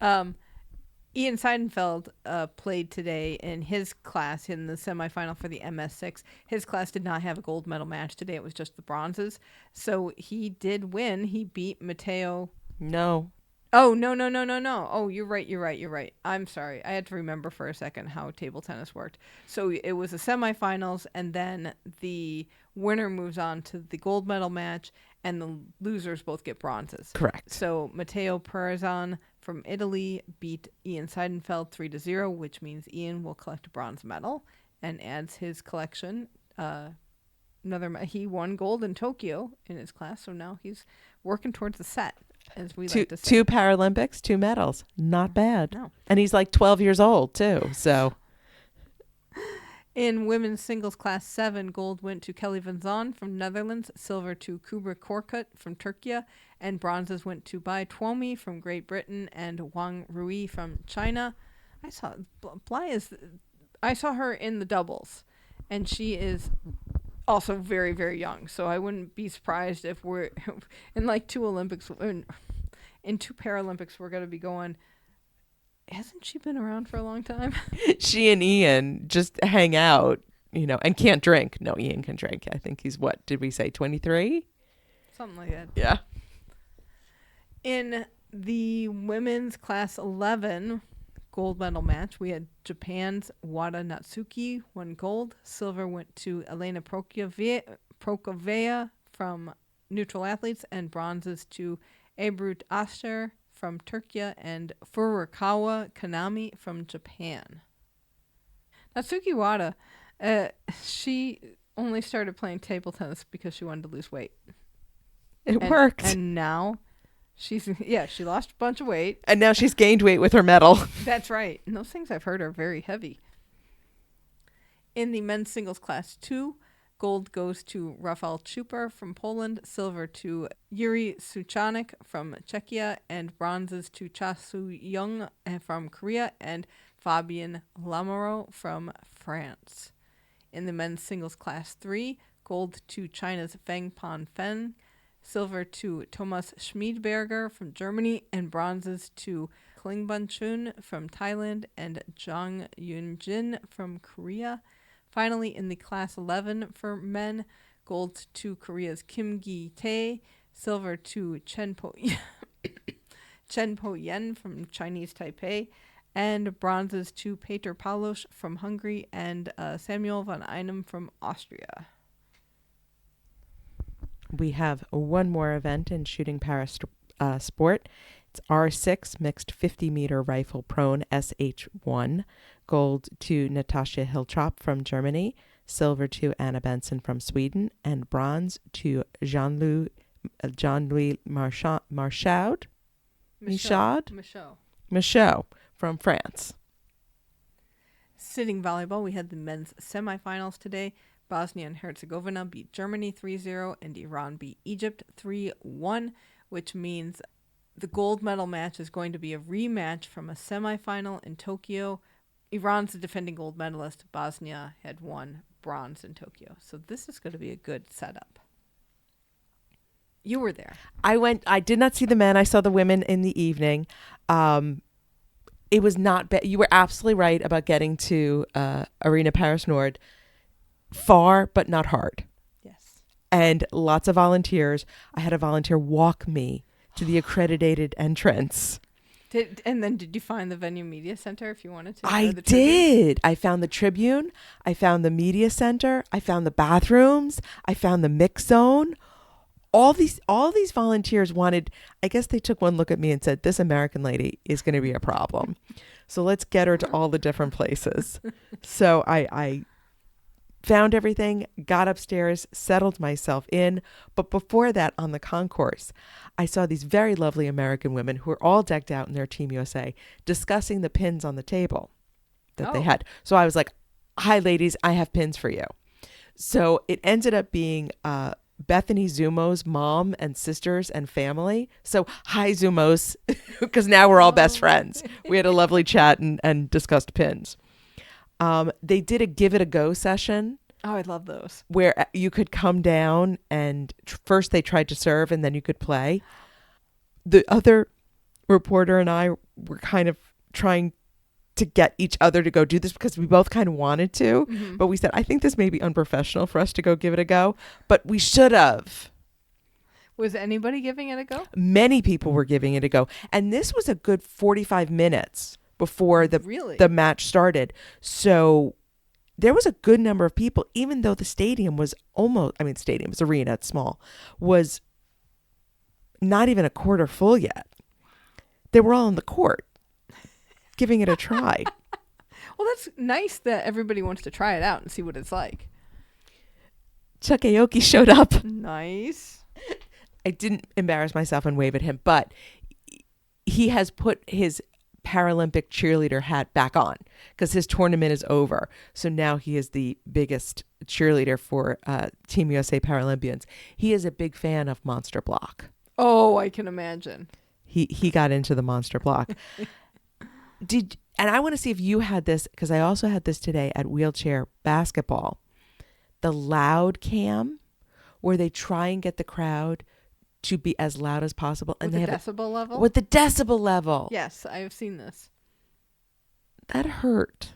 Ian Seidenfeld played today in his class in the semifinal for the MS6. His class did not have a gold medal match today. It was just the bronzes. So he did win. He beat Matteo. No. Oh, no. Oh, you're right. I'm sorry. I had to remember for a second how table tennis worked. So it was the semifinals, and then the winner moves on to the gold medal match, and the losers both get bronzes. Correct. So Matteo Perazan from Italy beat Ian Seidenfeld 3-0, which means Ian will collect a bronze medal and adds his collection. He won gold in Tokyo in his class, so now he's working towards the set, as we like to say. 2 Paralympics, 2 medals. Not bad. No. And he's like 12 years old, too. So in women's singles class 7, gold went to Kelly Van Zon from Netherlands, silver to Kubra Korkut from Turkey, and bronzes went to Bai Tuomi from Great Britain and Wang Rui from China. I saw her in the doubles, and she is also very, very young. So I wouldn't be surprised if we're in like 2 Olympics, in 2 Paralympics, we're going to be going. Hasn't she been around for a long time? she and Ian just hang out, and can't drink. No, Ian can drink. I think he's, what did we say, 23? Something like that. Yeah. In the women's class 11 gold medal match, we had Japan's Wada Natsuki won gold. Silver went to Elena Prokofiev from neutral athletes, and bronzes to Ebrut Aster from Turkey and Furukawa Kanami from Japan. Natsuki Wada, she only started playing table tennis because she wanted to lose weight. It worked. And now she lost a bunch of weight. And now she's gained weight with her medal. That's right. And those things I've heard are very heavy. In the men's singles class 2, gold goes to Rafał Chuper from Poland, silver to Yuri Suchanek from Czechia, and bronzes to Cha-Soo Young from Korea and Fabien Lamoureux from France. In the men's singles class 3, gold to China's Feng Pan Fen, silver to Thomas Schmiedberger from Germany, and bronzes to Klingbun Chun from Thailand and Jang Yoon-jin from Korea. Finally, in the class 11 for men, gold to Korea's Kim Gi-tae, silver to Chen Po-yen from Chinese Taipei, and bronzes to Peter Palos from Hungary and Samuel van Einem from Austria. We have one more event in shooting para sport. It's R6 mixed 50-meter rifle prone SH1. Gold to Natasha Hiltrop from Germany, silver to Anna Benson from Sweden, and bronze to Jean-Louis Marchaud from France. Sitting volleyball, we had the men's semifinals today. Bosnia and Herzegovina beat Germany 3-0 and Iran beat Egypt 3-1, which means the gold medal match is going to be a rematch from a semifinal in Tokyo. Iran's the defending gold medalist. Bosnia had won bronze in Tokyo. So this is going to be a good setup. You were there. I did not see the men. I saw the women in the evening. It was not bad. You were absolutely right about getting to Arena Paris Nord. Far, but not hard. Yes. And lots of volunteers. I had a volunteer walk me to the accredited entrance. And then did you find the venue media center if you wanted to? I did. I found the Tribune. I found the media center. I found the bathrooms. I found the mix zone. All these volunteers wanted, I guess they took one look at me and said, this American lady is going to be a problem. So let's get her to all the different places. So I found everything, got upstairs, settled myself in. But before that, on the concourse, I saw these very lovely American women who were all decked out in their Team USA discussing the pins on the table that they had. So I was like, hi, ladies, I have pins for you. So it ended up being Bethany Zumo's mom and sisters and family. So hi, Zumos, because now we're all best friends. We had a lovely chat and discussed pins. They did a give it a go session. Oh, I love those. Where you could come down and first they tried to serve and then you could play. The other reporter and I were kind of trying to get each other to go do this because we both kind of wanted to, but we said, I think this may be unprofessional for us to go give it a go, but we should have. Was anybody giving it a go? Many people were giving it a go. And this was a good 45 minutes before Really? the match started. So there was a good number of people, even though the stadium was it's arena, it's small, was not even a quarter full yet. They were all on the court giving it a try. Well, that's nice that everybody wants to try it out and see what it's like. Chuck Aoki showed up. Nice. I didn't embarrass myself and wave at him, but he has put his Paralympic cheerleader hat back on because his tournament is over. So now he is the biggest cheerleader for Team USA Paralympians. He is a big fan of Monster Block. Oh, I can imagine. He got into the Monster Block. And I want to see if you had this, because I also had this today at wheelchair basketball. The loud cam, where they try and get the crowd to be as loud as possible. And With they the have decibel level? With the decibel level. Yes, I have seen this. That hurt.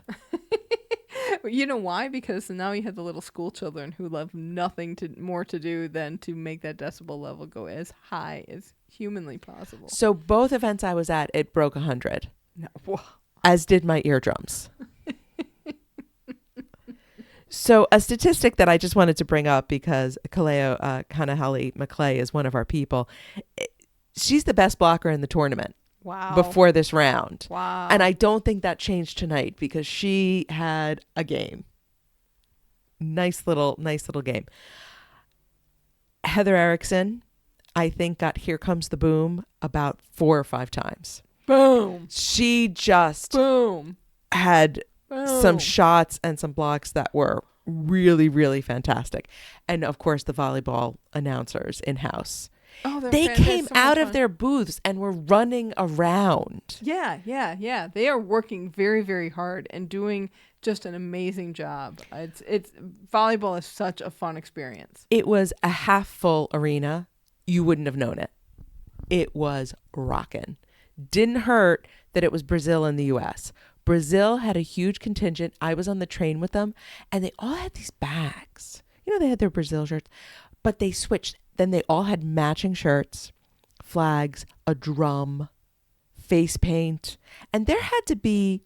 You know why? Because now you have the little school children who love nothing more to do than to make that decibel level go as high as humanly possible. So both events I was at, it broke 100. No. Whoa. As did my eardrums. So a statistic that I just wanted to bring up, because Kaleo Kanahali McClay is one of our people. She's the best blocker in the tournament. Wow. Before this round. Wow. And I don't think that changed tonight because she had a game. Nice little game. Heather Erickson, I think, got Here Comes the Boom about 4 or 5 times. Boom. She just Boom. had Boom. some shots and some blocks that were really, really fantastic. And of course, the volleyball announcers in-house. Oh, they came out of their booths and were running around. Yeah. They are working very, very hard and doing just an amazing job. It's volleyball is such a fun experience. It was a half full arena. You wouldn't have known it. It was rocking. Didn't hurt that it was Brazil and the US. Brazil had a huge contingent. I was on the train with them, and they all had these bags. You know, they had their Brazil shirts, but they switched. Then they all had matching shirts, flags, a drum, face paint. And there had to be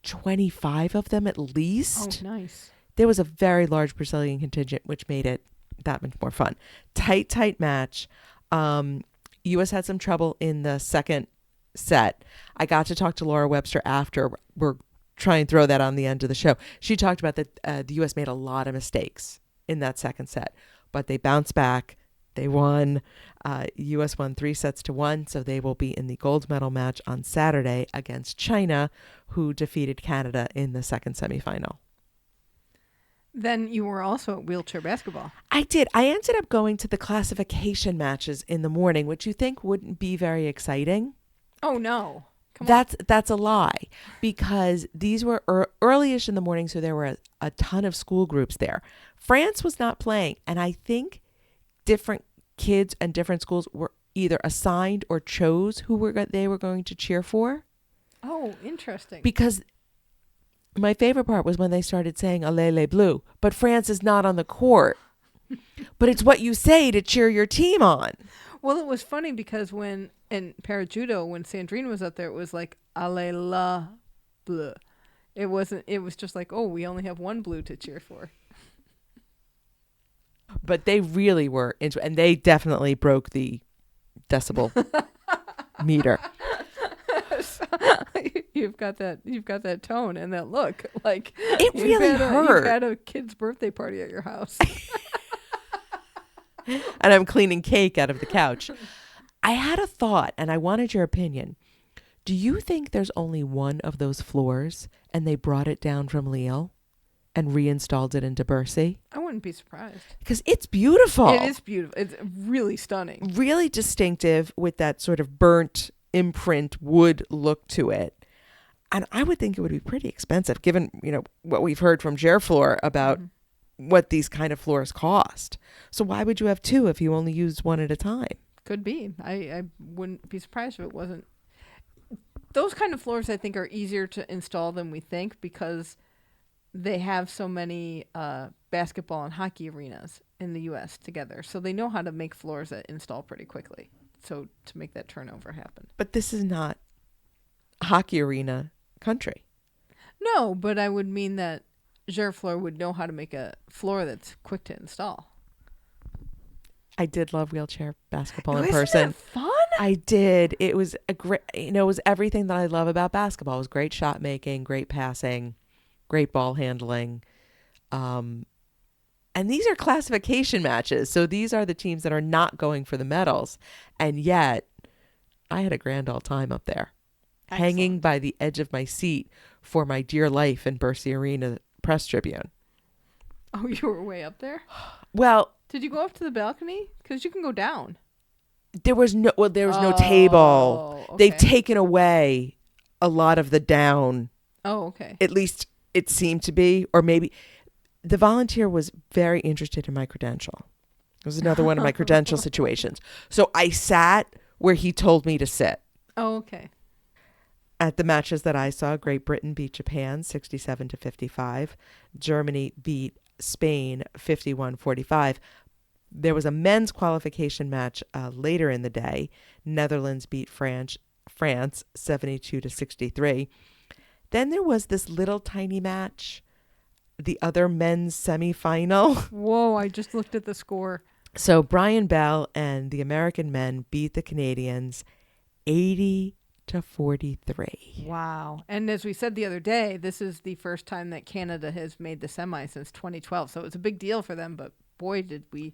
25 of them at least. Oh, nice. There was a very large Brazilian contingent, which made it that much more fun. Tight match. U.S. had some trouble in the second set. I got to talk to Lora Webster after. We're trying to throw that on the end of the show. She talked about that the U.S. made a lot of mistakes in that second set. But they bounced back. They won. U.S. won 3-1, so they will be in the gold medal match on Saturday against China, who defeated Canada in the second semifinal. Then you were also at wheelchair basketball. I did. I ended up going to the classification matches in the morning, which you think wouldn't be very exciting. Oh, no. Come on. That's a lie, because these were early-ish in the morning, so there were a ton of school groups there. France was not playing, and I think different kids and different schools were either assigned or chose who they were going to cheer for. Oh, interesting. Because my favorite part was when they started saying "Allez les Bleus," but France is not on the court. But it's what you say to cheer your team on. Well, it was funny because when in Judo, when Sandrine was up there, it was like "Allez la bleu." It wasn't. It was just like, oh, we only have one blue to cheer for. But they really were into, and they definitely broke the decibel meter. You've got that tone and that look. Like it really hurt. You've had a kid's birthday party at your house. And I'm cleaning cake out of the couch. I had a thought, and I wanted your opinion. Do you think there's only one of those floors, and they brought it down from Lille and reinstalled it into Bercy? I wouldn't be surprised. Because it's beautiful. It is beautiful. It's really stunning. Really distinctive with that sort of burnt imprint wood look to it. And I would think it would be pretty expensive, given, what we've heard from Gerflor about what these kind of floors cost. So why would you have two if you only use one at a time? Could be. I wouldn't be surprised if it wasn't. Those kind of floors, I think, are easier to install than we think because they have so many basketball and hockey arenas in the U.S. together. So they know how to make floors that install pretty quickly. So to make that turnover happen. But this is not hockey arena country. No, but I would mean that Gerflor would know how to make a floor that's quick to install. I did love wheelchair basketball in Isn't person. it fun? I did. It was a great, it was everything that I love about basketball. It was great shot making, great passing, great ball handling. And these are classification matches. So these are the teams that are not going for the medals. And yet I had a grand old time up there. Excellent. Hanging by the edge of my seat for my dear life in Bercy Arena Press Tribune. Oh, you were way up there? Well, Did you go up to the balcony? Because you can go down. there was no table. Okay. They've taken away a lot of the down. Oh, okay. At least it seemed to be, or maybe the volunteer was very interested in my credential. It was another one of my credential situations. So I sat where he told me to sit. Oh, okay. At the matches that I saw, Great Britain beat Japan 67-55. Germany beat Spain 51-45. There was a men's qualification match later in the day. Netherlands beat France 72-63. Then there was this little tiny match, the other men's semifinal. Whoa, I just looked at the score. So Brian Bell and the American men beat the Canadians 80-43. Wow. And as we said the other day, this is the first time that Canada has made the semi since 2012. So it's a big deal for them. But boy, did we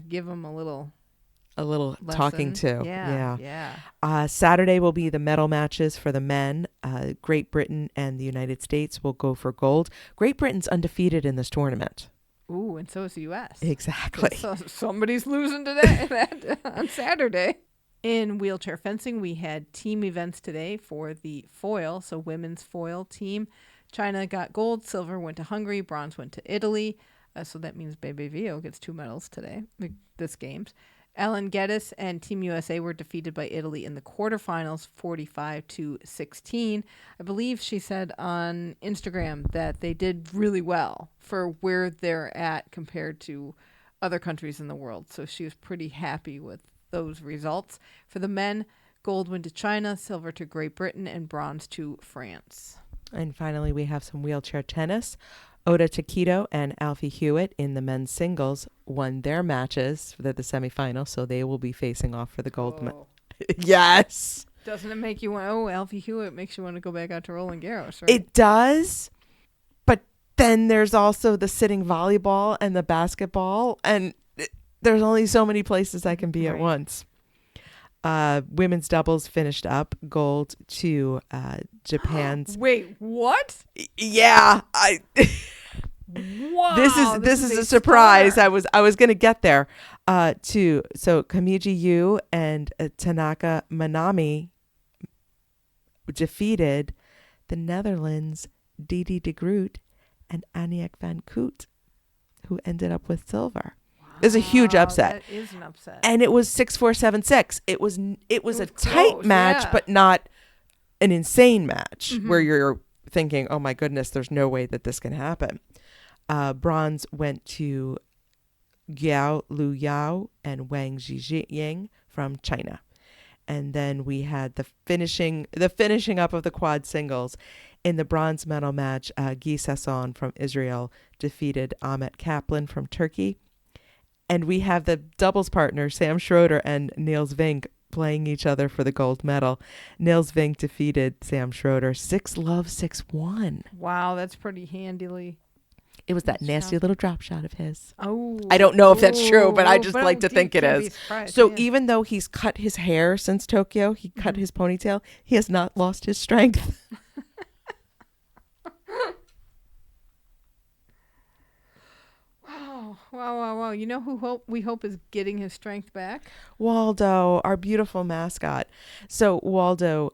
give them a little talking to. Yeah. Saturday will be the medal matches for the men. Great Britain and the United States will go for gold. Great Britain's undefeated in this tournament. Ooh, and so is the U.S. Exactly. So somebody's losing today on Saturday. In wheelchair fencing, we had team events today for the foil, so women's foil team. China got gold, silver went to Hungary, bronze went to Italy. So that means Bebe Vio gets 2 medals today, this games. Ellen Geddes and Team USA were defeated by Italy in the quarterfinals, 45-16. I believe she said on Instagram that they did really well for where they're at compared to other countries in the world. So she was pretty happy with those results. For the men, gold went to China, silver to Great Britain, and bronze to France. And finally, we have some wheelchair tennis. Ota Taquito and Alfie Hewitt in the men's singles won their matches for the semifinal, so they will be facing off for the gold medal. Yes. Doesn't it make you want, Alfie Hewitt makes you want to go back out to Roland Garros, right? It does, but then there's also the sitting volleyball and the basketball, and there's only so many places I can be at once. Women's doubles finished up, gold to Japan's. Wait, what? Yeah, Wow, this is a surprise. I was going to get there. So Kamiji Yu and Tanaka Manami defeated the Netherlands' Didi de Groot and Aniek van Koot, who ended up with silver. It was a huge upset. That is an upset. And it was 6-4, 7-6. It was a tight close, match, yeah. but not an insane match where you're thinking, oh my goodness, there's no way that this can happen. Bronze went to Giao Lu Yao and Wang Zhiying from China. And then we had the finishing up of the quad singles. In the bronze medal match, Guy Sasson from Israel defeated Ahmet Kaplan from Turkey. And we have the doubles partner, Sam Schroeder and Niels Vink, playing each other for the gold medal. Niels Vink defeated Sam Schroeder 6-love, 6-1. Wow, that's pretty handily. It was that nasty little drop shot of his. Oh. I don't know if that's true, but I just like to think it is. So yeah. even though he's cut his hair since Tokyo, he cut his ponytail, he has not lost his strength. Wow. You know who we hope is getting his strength back? Waldo, our beautiful mascot. So Waldo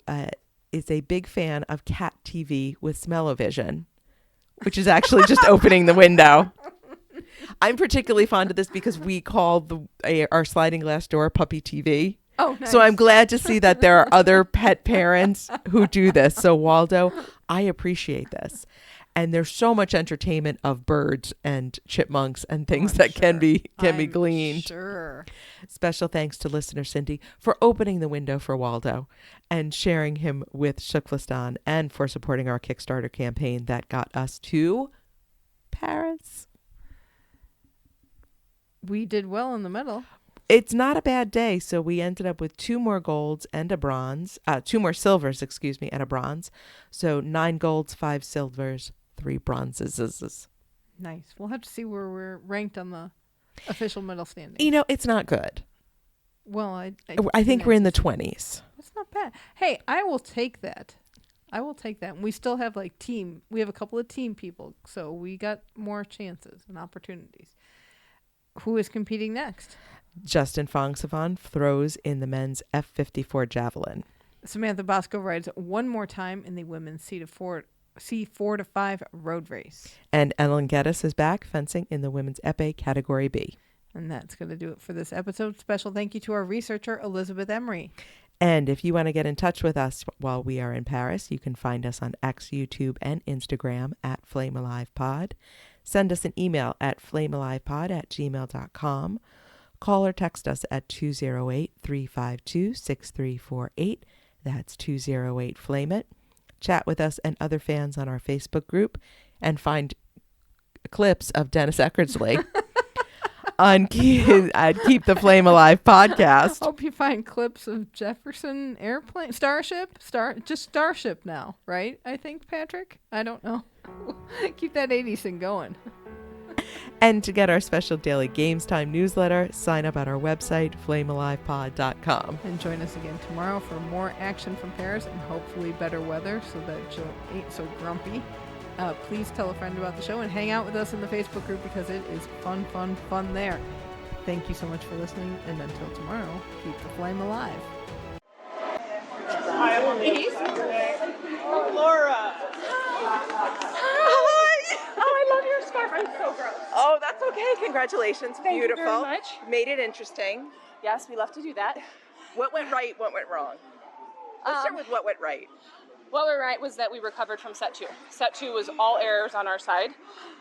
is a big fan of cat TV with smell-o-vision, which is actually just opening the window. I'm particularly fond of this because we call our sliding glass door Puppy TV. Oh, nice. So I'm glad to see that there are other pet parents who do this. So Waldo, I appreciate this. And there's so much entertainment of birds and chipmunks and things that can be gleaned. Sure. Special thanks to listener Cindy for opening the window for Waldo and sharing him with TKFLASTAN, and for supporting our Kickstarter campaign that got us to Paris. We did well in the medal. It's not a bad day. So we ended up with 2 more golds and a bronze, 2 more silvers, and a bronze. So 9 golds, 5 silvers, 3 bronzes. Nice. We'll have to see where we're ranked on the official medal standing. You know, it's not good. Well, I think we're in the 20s. That's not bad. Hey, I will take that. And we still have we have a couple of team people, so we got more chances and opportunities. Who is competing next? Justin Fongsavon throws in the men's F54 javelin. Samantha Bosco rides one more time in the women's C4 to 5 road race. And Ellen Geddes is back fencing in the women's épée category B. And that's going to do it for this episode. Special thank you to our researcher, Elizabeth Emery. And if you want to get in touch with us while we are in Paris, you can find us on X, YouTube, and Instagram at FlameAlivePod. Send us an email at flamealivepod@gmail.com. Call or text us at 208-352-6348. That's 208-FLAME-IT. Chat with us and other fans on our Facebook group, and find clips of Dennis Eckersley on Keep the Flame Alive podcast. Hope you find clips of Jefferson airplane, Starship now, right? I think, Patrick? I don't know. Keep that 80s thing going. And to get our special daily Games Time newsletter, sign up at our website, flamealivepod.com. And join us again tomorrow for more action from Paris and hopefully better weather so that Jill ain't so grumpy. Please tell a friend about the show and hang out with us in the Facebook group because it is fun there. Thank you so much for listening, and until tomorrow, keep the flame alive. Lora. Hi. Oh, I love your scarf. I'm so gross. Oh, that's okay. Congratulations. Thank Beautiful. you very much. Made it interesting. Yes, we love to do that. What went right? What went wrong? Let's start with what went right. What went right was that we recovered from set 2. Set 2 was all errors on our side,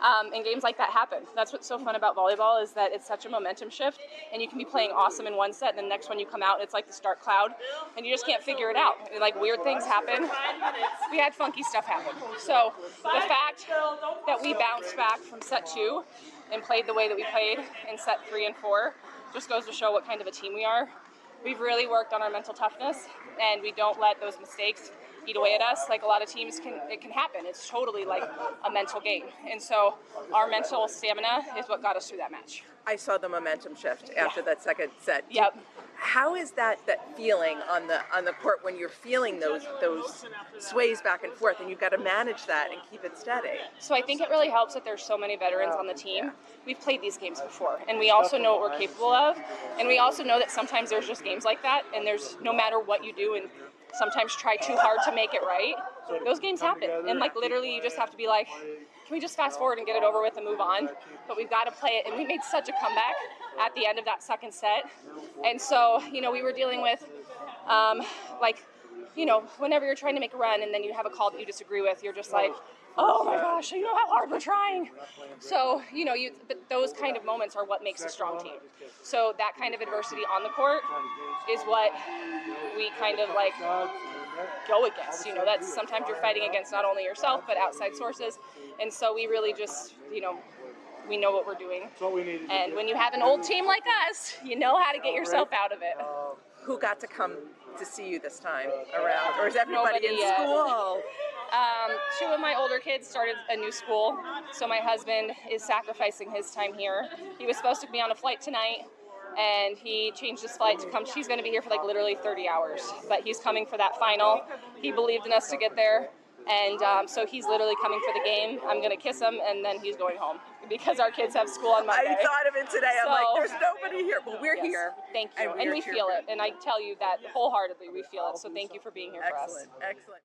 and games like that happen. That's what's so fun about volleyball, is that it's such a momentum shift, and you can be playing awesome in one set, and the next one you come out, it's like the start cloud, and you just can't figure it out. Like, weird things happen. We had funky stuff happen. So the fact that we bounced back from set 2 and played the way that we played in set 3 and 4 just goes to show what kind of a team we are. We've really worked on our mental toughness, and we don't let those mistakes eat away at us. Like a lot of teams it can happen. It's totally like a mental game. And so our mental stamina is what got us through that match. I saw the momentum shift after that second set. Yep. How is that feeling on the court when you're feeling those sways back and forth, and you've got to manage that and keep it steady? So I think it really helps that there's so many veterans on the team. We've played these games before, and we also know what we're capable of, and we also know that sometimes there's just games like that, and there's no matter what you do and sometimes try too hard to make it right, those games happen. And like literally you just have to be like, can we just fast forward and get it over with and move on? But we've got to play it. And we made such a comeback at the end of that second set. And so, we were dealing with, whenever you're trying to make a run and then you have a call that you disagree with, you're just like, oh my gosh, you know how hard we're trying. So, but those kind of moments are what makes a strong team. So that kind of adversity on the court is what we kind of go against. That's sometimes you're fighting against not only yourself, but outside sources. And so we really just, we know what we're doing. And when you have an old team like us, you know how to get yourself out of it. Who got to come to see you this time around? Or is everybody in school? 2 of my older kids started a new school, so my husband is sacrificing his time here. He was supposed to be on a flight tonight, and he changed his flight to come. He's going to be here for literally 30 hours, but he's coming for that final. He believed in us to get there, and so he's literally coming for the game. I'm going to kiss him, and then he's going home because our kids have school on Monday. I thought of it today. I'm like, there's nobody here. Well, we're here. Thank you. And we feel it, and I tell you that wholeheartedly we feel it, so thank you for being here for us. Excellent.